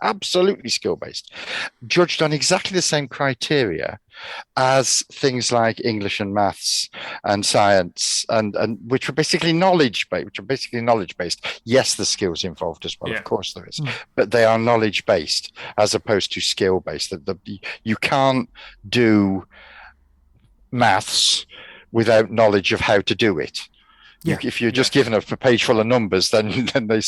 Speaker 4: judged on exactly the same criteria as things like English and maths and science, and which are basically knowledge-based. Yes, the skills involved as well, of course there is, but they are knowledge-based as opposed to skill-based. You can't do maths without knowledge of how to do it. If you're just given a page full of numbers, then they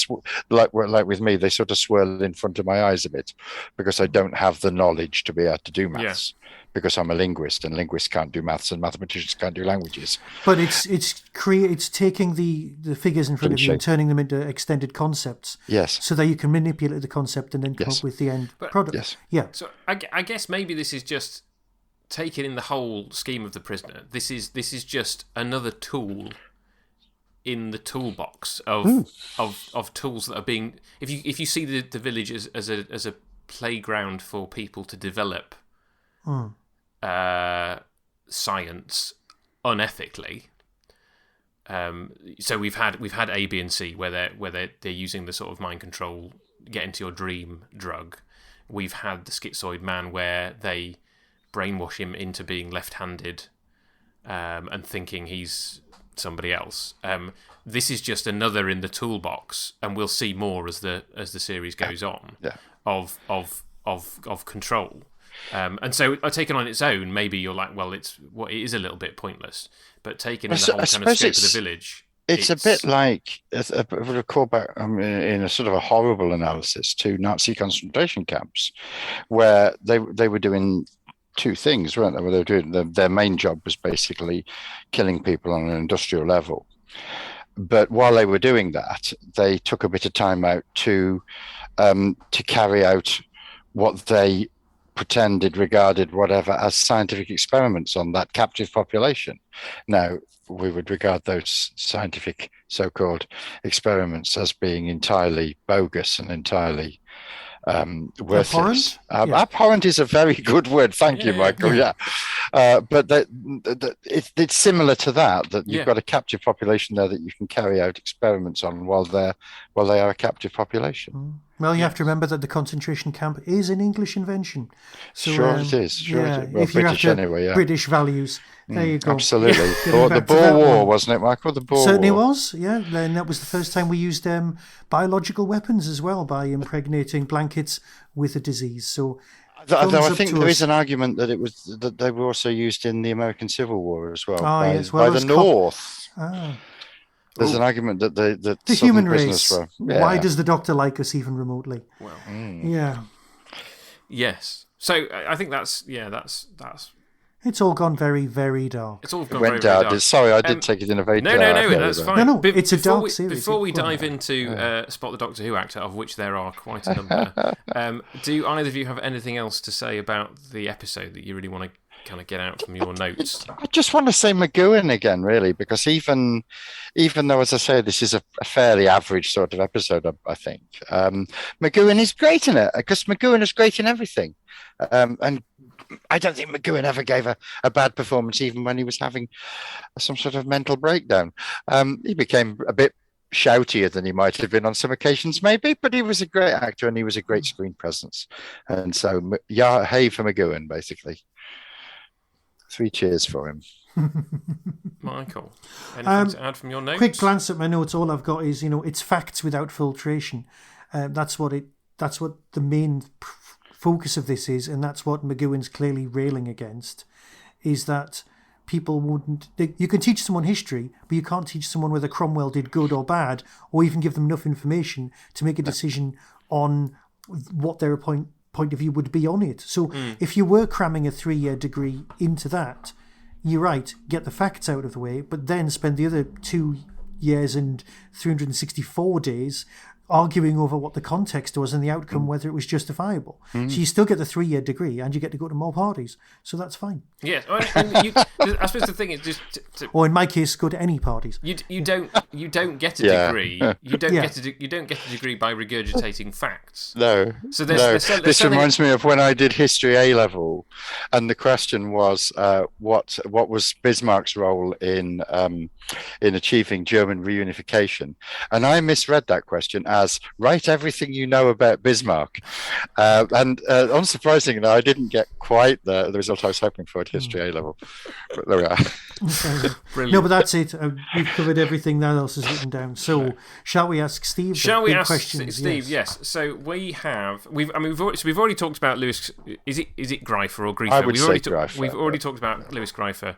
Speaker 4: like with me, they sort of swirl in front of my eyes a bit because I don't have the knowledge to be able to do maths. Because I'm a linguist, and linguists can't do maths, and mathematicians can't do languages.
Speaker 3: But it's taking the figures in front of you and turning them into extended concepts.
Speaker 4: Yes.
Speaker 3: So that you can manipulate the concept and then come up with the end product.
Speaker 4: Yes.
Speaker 3: Yeah.
Speaker 2: So I guess maybe this is just taken in the whole scheme of The Prisoner. This is just another tool in the toolbox of tools that are being. If you see the village as a playground for people to develop. Science unethically. So we've had A, B, and C where they're using the sort of mind control, get into your dream drug. We've had the schizoid man where they brainwash him into being left-handed and thinking he's somebody else. This is just another in the toolbox, and we'll see more as the series goes on of control. And so, taken on its own, maybe you're like, well, it is a little bit pointless. But taken in the whole kind of scope of the village,
Speaker 4: it's a bit like a callback in a sort of a horrible analysis to Nazi concentration camps, where they were doing two things, weren't they? Where they were doing their main job was basically killing people on an industrial level. But while they were doing that, they took a bit of time out to carry out what they regarded whatever as scientific experiments on that captive population. Now, we would regard those scientific so-called experiments as being entirely bogus and entirely worthless. Abhorrent is a very good word. Thank you, Michael. But it's similar to that you've got a captive population there that you can carry out experiments on while they are a captive population.
Speaker 3: Well, you have to remember that the concentration camp is an English invention. So,
Speaker 4: it is. Well,
Speaker 3: if
Speaker 4: British anyway. Yeah.
Speaker 3: British values. There you go.
Speaker 4: Absolutely. The Boer War, wasn't it, Michael? The Boer
Speaker 3: Certainly
Speaker 4: War.
Speaker 3: was, yeah. And that was the first time we used biological weapons as well by impregnating blankets with a disease. So,
Speaker 4: although I think there is an argument that they were also used in the American Civil War as well by the North. There's an argument that the
Speaker 3: human race.
Speaker 4: Were,
Speaker 3: Why does the Doctor like us even remotely?
Speaker 2: Well,
Speaker 3: yes.
Speaker 2: So I think that's.
Speaker 3: It's all gone very, very dark.
Speaker 2: It's all gone very, very dark.
Speaker 4: Sorry, I did take it in a very
Speaker 2: No, that's fine.
Speaker 3: No, it's a dark series.
Speaker 2: Before we dive into Spot the Doctor Who actor, of which there are quite a number, do either of you have anything else to say about the episode that you really want to kind of get out from your notes?
Speaker 4: I just want to say McGowan again, really, because even though, as I say, this is a fairly average sort of episode, I think, McGowan is great in it, because McGowan is great in everything. And I don't think McGowan ever gave a bad performance, even when he was having some sort of mental breakdown. He became a bit shoutier than he might have been on some occasions, maybe, but he was a great actor and he was a great screen presence. And so, hey for McGowan, basically. 3 cheers for him.
Speaker 2: Michael, anything to add from your notes?
Speaker 3: Quick glance at my notes. All I've got is, it's facts without filtration. That's what the main focus of this is, and that's what McGowan's clearly railing against, is that people wouldn't. You can teach someone history, but you can't teach someone whether Cromwell did good or bad, or even give them enough information to make a decision on what their point of view would be on it. So if you were cramming a 3-year degree into that, you're right, get the facts out of the way, but then spend the other 2 years and 364 days arguing over what the context was and the outcome, whether it was justifiable. So you still get the 3-year degree and you get to go to more parties. So that's fine.
Speaker 2: Yes, I suppose the thing is just,
Speaker 3: or in my case, go to any parties.
Speaker 2: You don't get a degree. You don't get a degree by regurgitating facts.
Speaker 4: No.
Speaker 2: So
Speaker 4: this reminds me of when I did history A level, and the question was what was Bismarck's role in achieving German reunification, and I misread that question as write everything you know about Bismarck, and unsurprisingly, I didn't get quite the result I was hoping for at history A level. But there we are.
Speaker 3: Brilliant. No, but that's it. We've covered everything that else is written down. So, shall we ask Steve?
Speaker 2: Shall we ask Steve? Yes. So we've already talked about Lewis. Is it Greifer or Griefer?
Speaker 4: I would say Greifer.
Speaker 2: We've already talked about Lewis Greifer,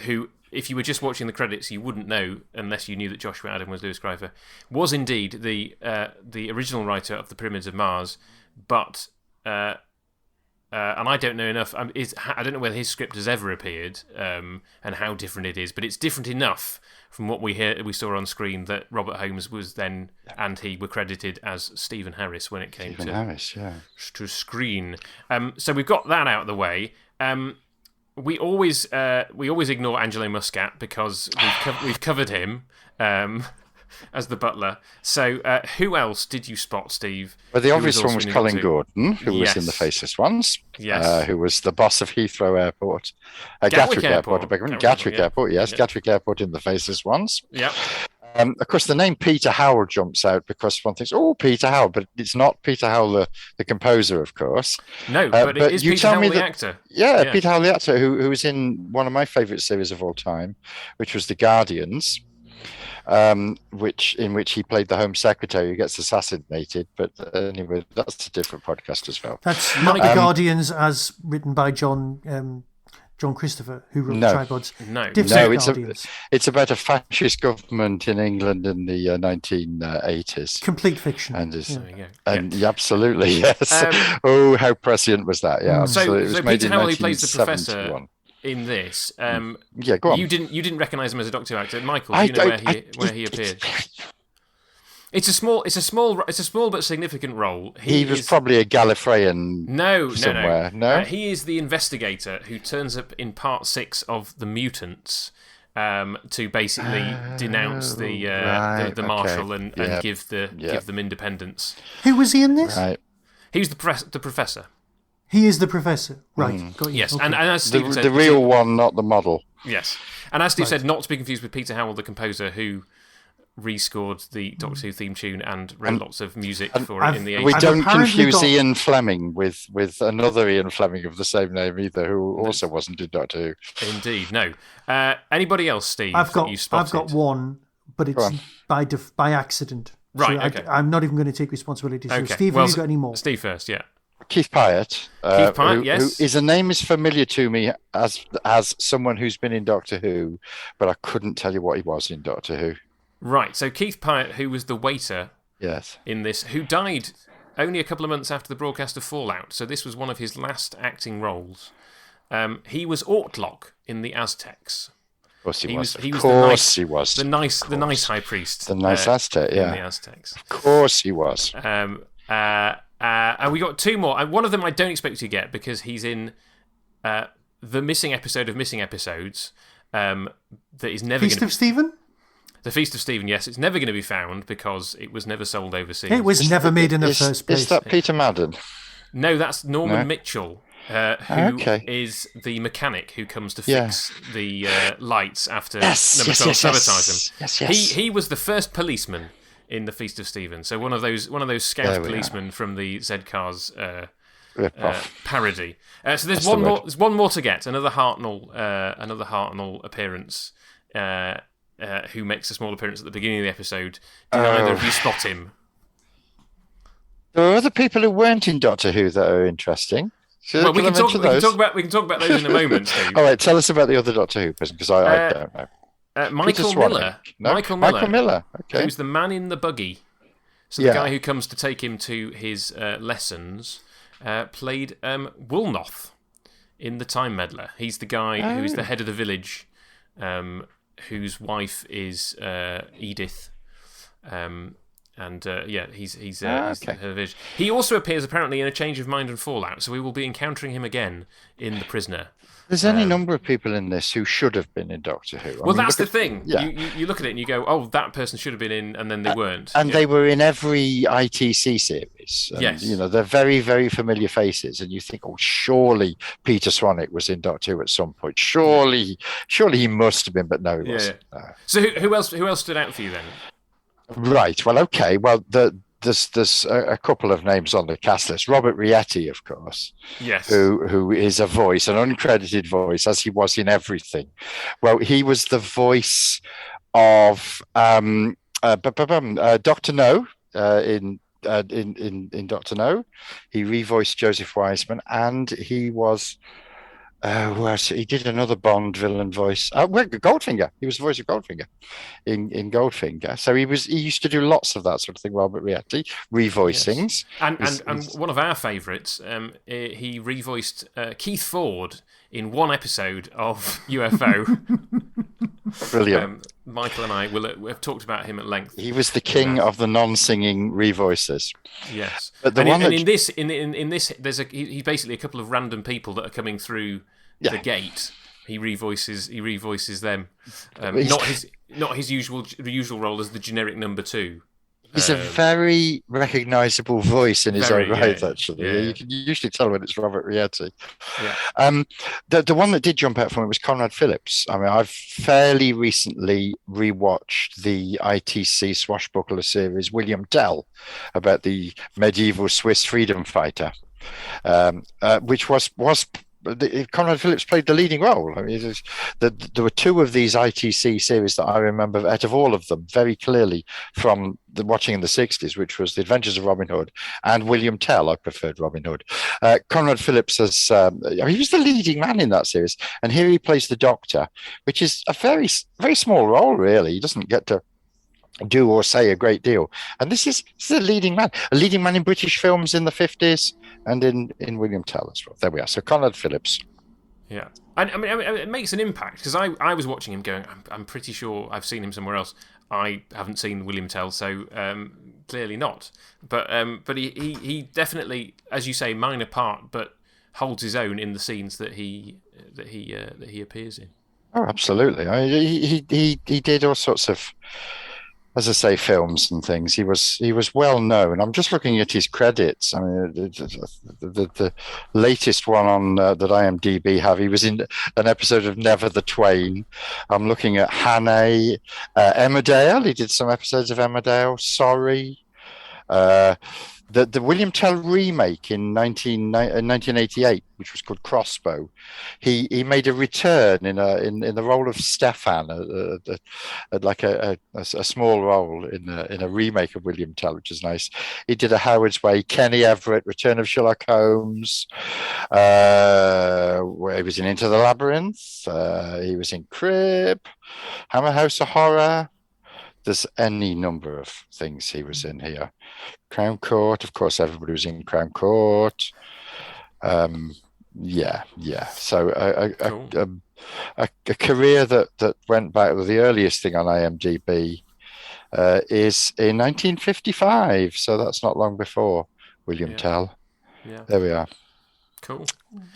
Speaker 2: who if you were just watching the credits, you wouldn't know unless you knew that Joshua Adam was Louis Schreiber, was indeed the original writer of the Pyramids of Mars, but and I don't know enough. I don't know whether his script has ever appeared and how different it is, but it's different enough from what we saw on screen that Robert Holmes was then and he were credited as Stephen Harris when it came to screen. So we've got that out of the way. We always ignore Angelo Muscat because we've covered him as the butler. So who else did you spot, Steve?
Speaker 4: Well, the obvious one was Colin Gordon, who was in The Faceless Ones, who was the boss of Heathrow Airport. Gatwick Airport. Gatwick Airport, yes. Yep. Gatwick Airport in The Faceless Ones.
Speaker 2: Yep.
Speaker 4: Of course, the name Peter Howell jumps out because one thinks, Peter Howell, but it's not Peter Howell, the composer, of course.
Speaker 2: No, but it is Peter Howell, the actor.
Speaker 4: Yeah, Peter Howell, the actor, who was in one of my favourite series of all time, which was The Guardians. In which he played the Home Secretary who gets assassinated. But anyway, that's a different podcast as well.
Speaker 3: That's not The Guardians as written by John Christopher, who wrote Tripods.
Speaker 4: No, it's about a fascist government in England in the 1980s.
Speaker 3: Complete fiction.
Speaker 4: Absolutely, yes. How prescient was that? Yeah,
Speaker 2: so
Speaker 4: it was made
Speaker 2: Peter
Speaker 4: in
Speaker 2: Howell, who plays the professor in this,
Speaker 4: go on.
Speaker 2: You didn't recognise him as a Doctor Who actor, Michael. Do you know where he appeared? It's a small but significant role.
Speaker 4: He was probably a Gallifreyan.
Speaker 2: Somewhere.
Speaker 4: No.
Speaker 2: He is the investigator who turns up in part 6 of The Mutants to basically denounce the Marshal and give them independence.
Speaker 3: Who was he in this?
Speaker 4: Right.
Speaker 2: He was the professor.
Speaker 3: He is the professor, right? Got you.
Speaker 2: Yes,
Speaker 3: okay.
Speaker 2: and as Steve said,
Speaker 4: the real one, not the model.
Speaker 2: Yes, and as Steve said, not to be confused with Peter Howell, the composer who rescored the Doctor Who theme tune and wrote lots of music for it in the 80s.
Speaker 4: We don't confuse Ian Fleming with another Ian Fleming of the same name either, who also wasn't in Doctor
Speaker 2: Who. Indeed, no. Anybody else, Steve?
Speaker 3: I've got one, but it's by accident.
Speaker 2: Right.
Speaker 3: So
Speaker 2: okay.
Speaker 3: I'm not even going to take responsibility. So,
Speaker 2: okay.
Speaker 3: Steve, have you got any more?
Speaker 2: Steve first, yeah.
Speaker 4: Keith Pyatt,
Speaker 2: yes.
Speaker 4: Who is a name is familiar to me as someone who's been in Doctor Who, but I couldn't tell you what he was in Doctor Who.
Speaker 2: Right, so Keith Pyatt, who was the waiter in this, who died only a couple of months after the broadcast of Fallout, so this was one of his last acting roles. He was Ortlock in the Aztecs.
Speaker 4: Of course he was.
Speaker 2: The nice high priest.
Speaker 4: The nice Aztec,
Speaker 2: in the Aztecs.
Speaker 4: Of course he was.
Speaker 2: And we got two more. And one of them I don't expect you to get because he's in the missing episode of Missing Episodes that is never
Speaker 3: Feast of Stephen?
Speaker 2: The Feast of Stephen, yes. It's never going to be found because it was never sold overseas.
Speaker 3: It was never made in the first place.
Speaker 4: Is that Peter Madden?
Speaker 2: No, that's Norman Mitchell, who is the mechanic who comes to fix the lights after Number 12 sabotage them.
Speaker 4: Yes.
Speaker 2: He was the first policeman in the Feast of Stephen. So one of those scout policemen from the Z-Cars parody. So there's one more to get. Another Hartnell appearance. Who makes a small appearance at the beginning of the episode. Did either of you spot him?
Speaker 4: There are other people who weren't in Doctor Who that are interesting.
Speaker 2: Well, we can talk about those in a moment, Steve.
Speaker 4: All right, tell us about the other Doctor Who person, because I don't know.
Speaker 2: Michael Miller.
Speaker 4: No? Michael Miller. Okay.
Speaker 2: Who's the man in the buggy. So the guy who comes to take him to his lessons played Woolnoth in The Time Meddler. He's the guy who's the head of the village, whose wife is Edith. He's her village. He also appears apparently in A Change of Mind and Fallout, so we will be encountering him again in The Prisoner.
Speaker 4: There's any number of people in this who should have been in Doctor Who.
Speaker 2: That's the thing. Yeah. You look at it and you go, oh, that person should have been in, and then they weren't.
Speaker 4: And they were in every ITC series. And,
Speaker 2: yes.
Speaker 4: They're very, very familiar faces. And you think, oh, surely Peter Swanick was in Doctor Who at some point. Surely he must have been, but no, he wasn't.
Speaker 2: So who else stood out for you then?
Speaker 4: Right. Well, okay. Well, there's a couple of names on the cast list. Robert Rietti, of course.
Speaker 2: Yes.
Speaker 4: Who is a voice, an uncredited voice, as he was in everything. Well, he was the voice of Dr. No in Dr. No. He revoiced Joseph Wiseman, and he was He did another Bond villain voice. Goldfinger. He was the voice of Goldfinger in Goldfinger. So he used to do lots of that sort of thing. Robert Rietti revoicings.
Speaker 2: Yes. And one of our favourites, he revoiced Keith Ford in one episode of UFO.
Speaker 4: Brilliant.
Speaker 2: Michael and I have talked about him at length.
Speaker 4: He was the king of the non-singing revoices.
Speaker 2: Yes,
Speaker 4: but
Speaker 2: in this, there's he's basically a couple of random people that are coming through the gate. He revoices them. Not his usual role as the generic number 2.
Speaker 4: He's a very recognisable voice in his own right, actually. Yeah. You can usually tell when it's Robert Rietti. Yeah. The one that did jump out for me was Conrad Phillips. I mean, I've fairly recently rewatched the ITC swashbuckler series William Tell about the medieval Swiss freedom fighter, which was Conrad Phillips played the leading role. I mean, there were 2 of these ITC series that I remember out of all of them very clearly from watching in the 60s, which was The Adventures of Robin Hood and William Tell. I preferred Robin Hood. Conrad Phillips he was the leading man in that series, and here he plays the Doctor, which is a very, very small role, really. He doesn't get to do or say a great deal, and this is a leading man in British films in the 50s and in William Tell as well. There we are. So Conrad Phillips.
Speaker 2: Yeah, and I mean it makes an impact, because I was watching him going, I'm pretty sure I've seen him somewhere else. I haven't seen William Tell, so clearly not. But he definitely, as you say, minor part, but holds his own in the scenes that he appears in.
Speaker 4: Oh, absolutely. I mean, he did all sorts of, as I say, films and things. He was well known. I'm just looking at his credits. I mean, the latest one on that IMDb have. He was in an episode of Never the Twain. I'm looking at Hannah, Emmerdale. He did some episodes of Emmerdale. Sorry. The William Tell remake in 1988, which was called Crossbow, he made a return in the role of Stefan, like a small role in a remake of William Tell, which is nice. He did a Howard's Way, Kenny Everett, Return of Sherlock Holmes, where he was in Into the Labyrinth, he was in Crib, Hammer House of Horror. There's any number of things he was in here. Crown Court, of course, everybody was in Crown Court. Yeah. So a career that went back. The earliest thing on IMDb is in 1955. So that's not long before William Tell. Yeah. There we are.
Speaker 2: Cool.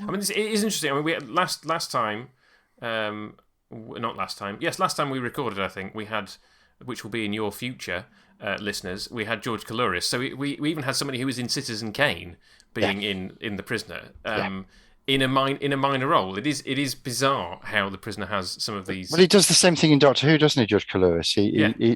Speaker 2: I mean, it is interesting. I mean, we last time, not last time. Yes, last time we recorded, I think we had, which will be in your future, listeners, we had George Coulouris. So we even had somebody who was in Citizen Kane being in The Prisoner. In a minor role. It is bizarre how The Prisoner has some of these.
Speaker 4: Well, he does the same thing in Doctor Who, doesn't he, George Coulouris?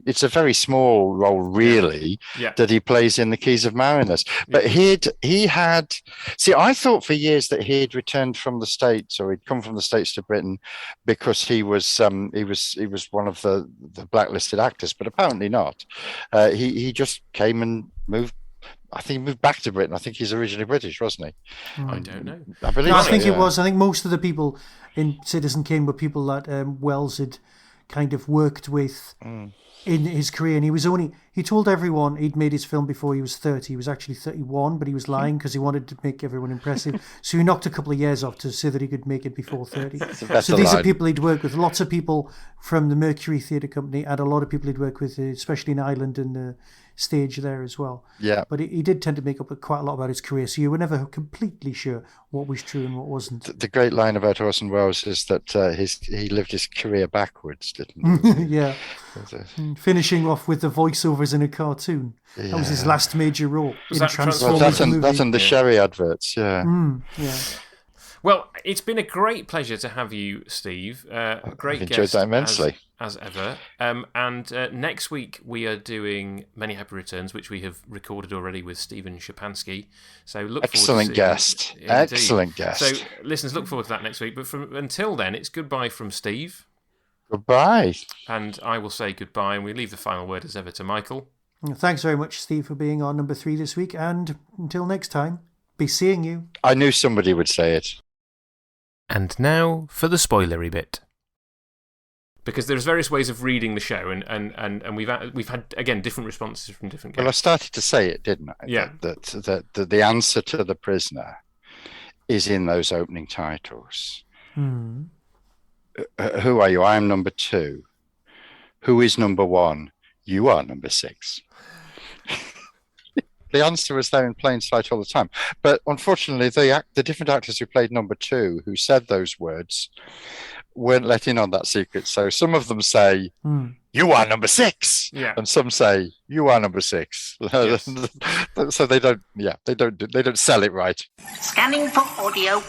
Speaker 4: It's a very small role, really, that he plays in The Keys of Marinus. But he had. See, I thought for years that he had returned from the States, or he'd come from the States to Britain, because he was one of the blacklisted actors, but apparently not. He just came and moved. I think he moved back to Britain. I think he's originally British, wasn't he?
Speaker 2: I don't know.
Speaker 3: I think it was. I think most of the people in Citizen Kane were people that Wells had kind of worked with in his career. And he told everyone he'd made his film before he was 30. He was actually 31, but he was lying because he wanted to make everyone impressive. So he knocked a couple of years off to say that he could make it before 30. So these are people he'd worked with. Lots of people from the Mercury Theatre Company, and a lot of people he'd worked with, especially in Ireland and the stage there as well.
Speaker 4: Yeah.
Speaker 3: But he did tend to make up quite a lot about his career, so you were never completely sure what was true and what wasn't.
Speaker 4: The great line about Orson Welles is that he lived his career backwards, didn't he?
Speaker 3: Yeah. Finishing off with the voiceovers in a cartoon. Yeah. That was his last major role in Transformers.
Speaker 4: Well, that's in the Sherry adverts, yeah.
Speaker 3: Yeah.
Speaker 2: Well, it's been a great pleasure to have you, Steve. Great
Speaker 4: I've
Speaker 2: guest
Speaker 4: enjoyed that immensely.
Speaker 2: As ever. And next week we are doing Many Happy Returns, which we have recorded already with Stephen Shapansky. So look forward to
Speaker 4: guest. Excellent guest.
Speaker 2: So listeners, look forward to that next week. But until then, it's goodbye from Steve.
Speaker 4: Goodbye.
Speaker 2: And I will say goodbye, and we leave the final word as ever to Michael.
Speaker 3: Thanks very much, Steve, for being our number 3 this week. And until next time, be seeing you.
Speaker 4: I knew somebody would say it.
Speaker 2: And now for the spoilery bit. Because there's various ways of reading the show, and we've had, again, different responses from different guests.
Speaker 4: Well, I started to say it, didn't I?
Speaker 2: Yeah.
Speaker 4: That the answer to The Prisoner is in those opening titles.
Speaker 3: Hmm.
Speaker 4: Who are you? I am number 2. Who is number 1? You are number 6. The answer was there in plain sight all the time. But unfortunately, the different actors who played number 2, who said those words, weren't let in on that secret. So some of them say, you are number 6.
Speaker 2: Yeah.
Speaker 4: And some say, you are number 6. Yes. So they don't sell it right.
Speaker 1: Scanning for audio.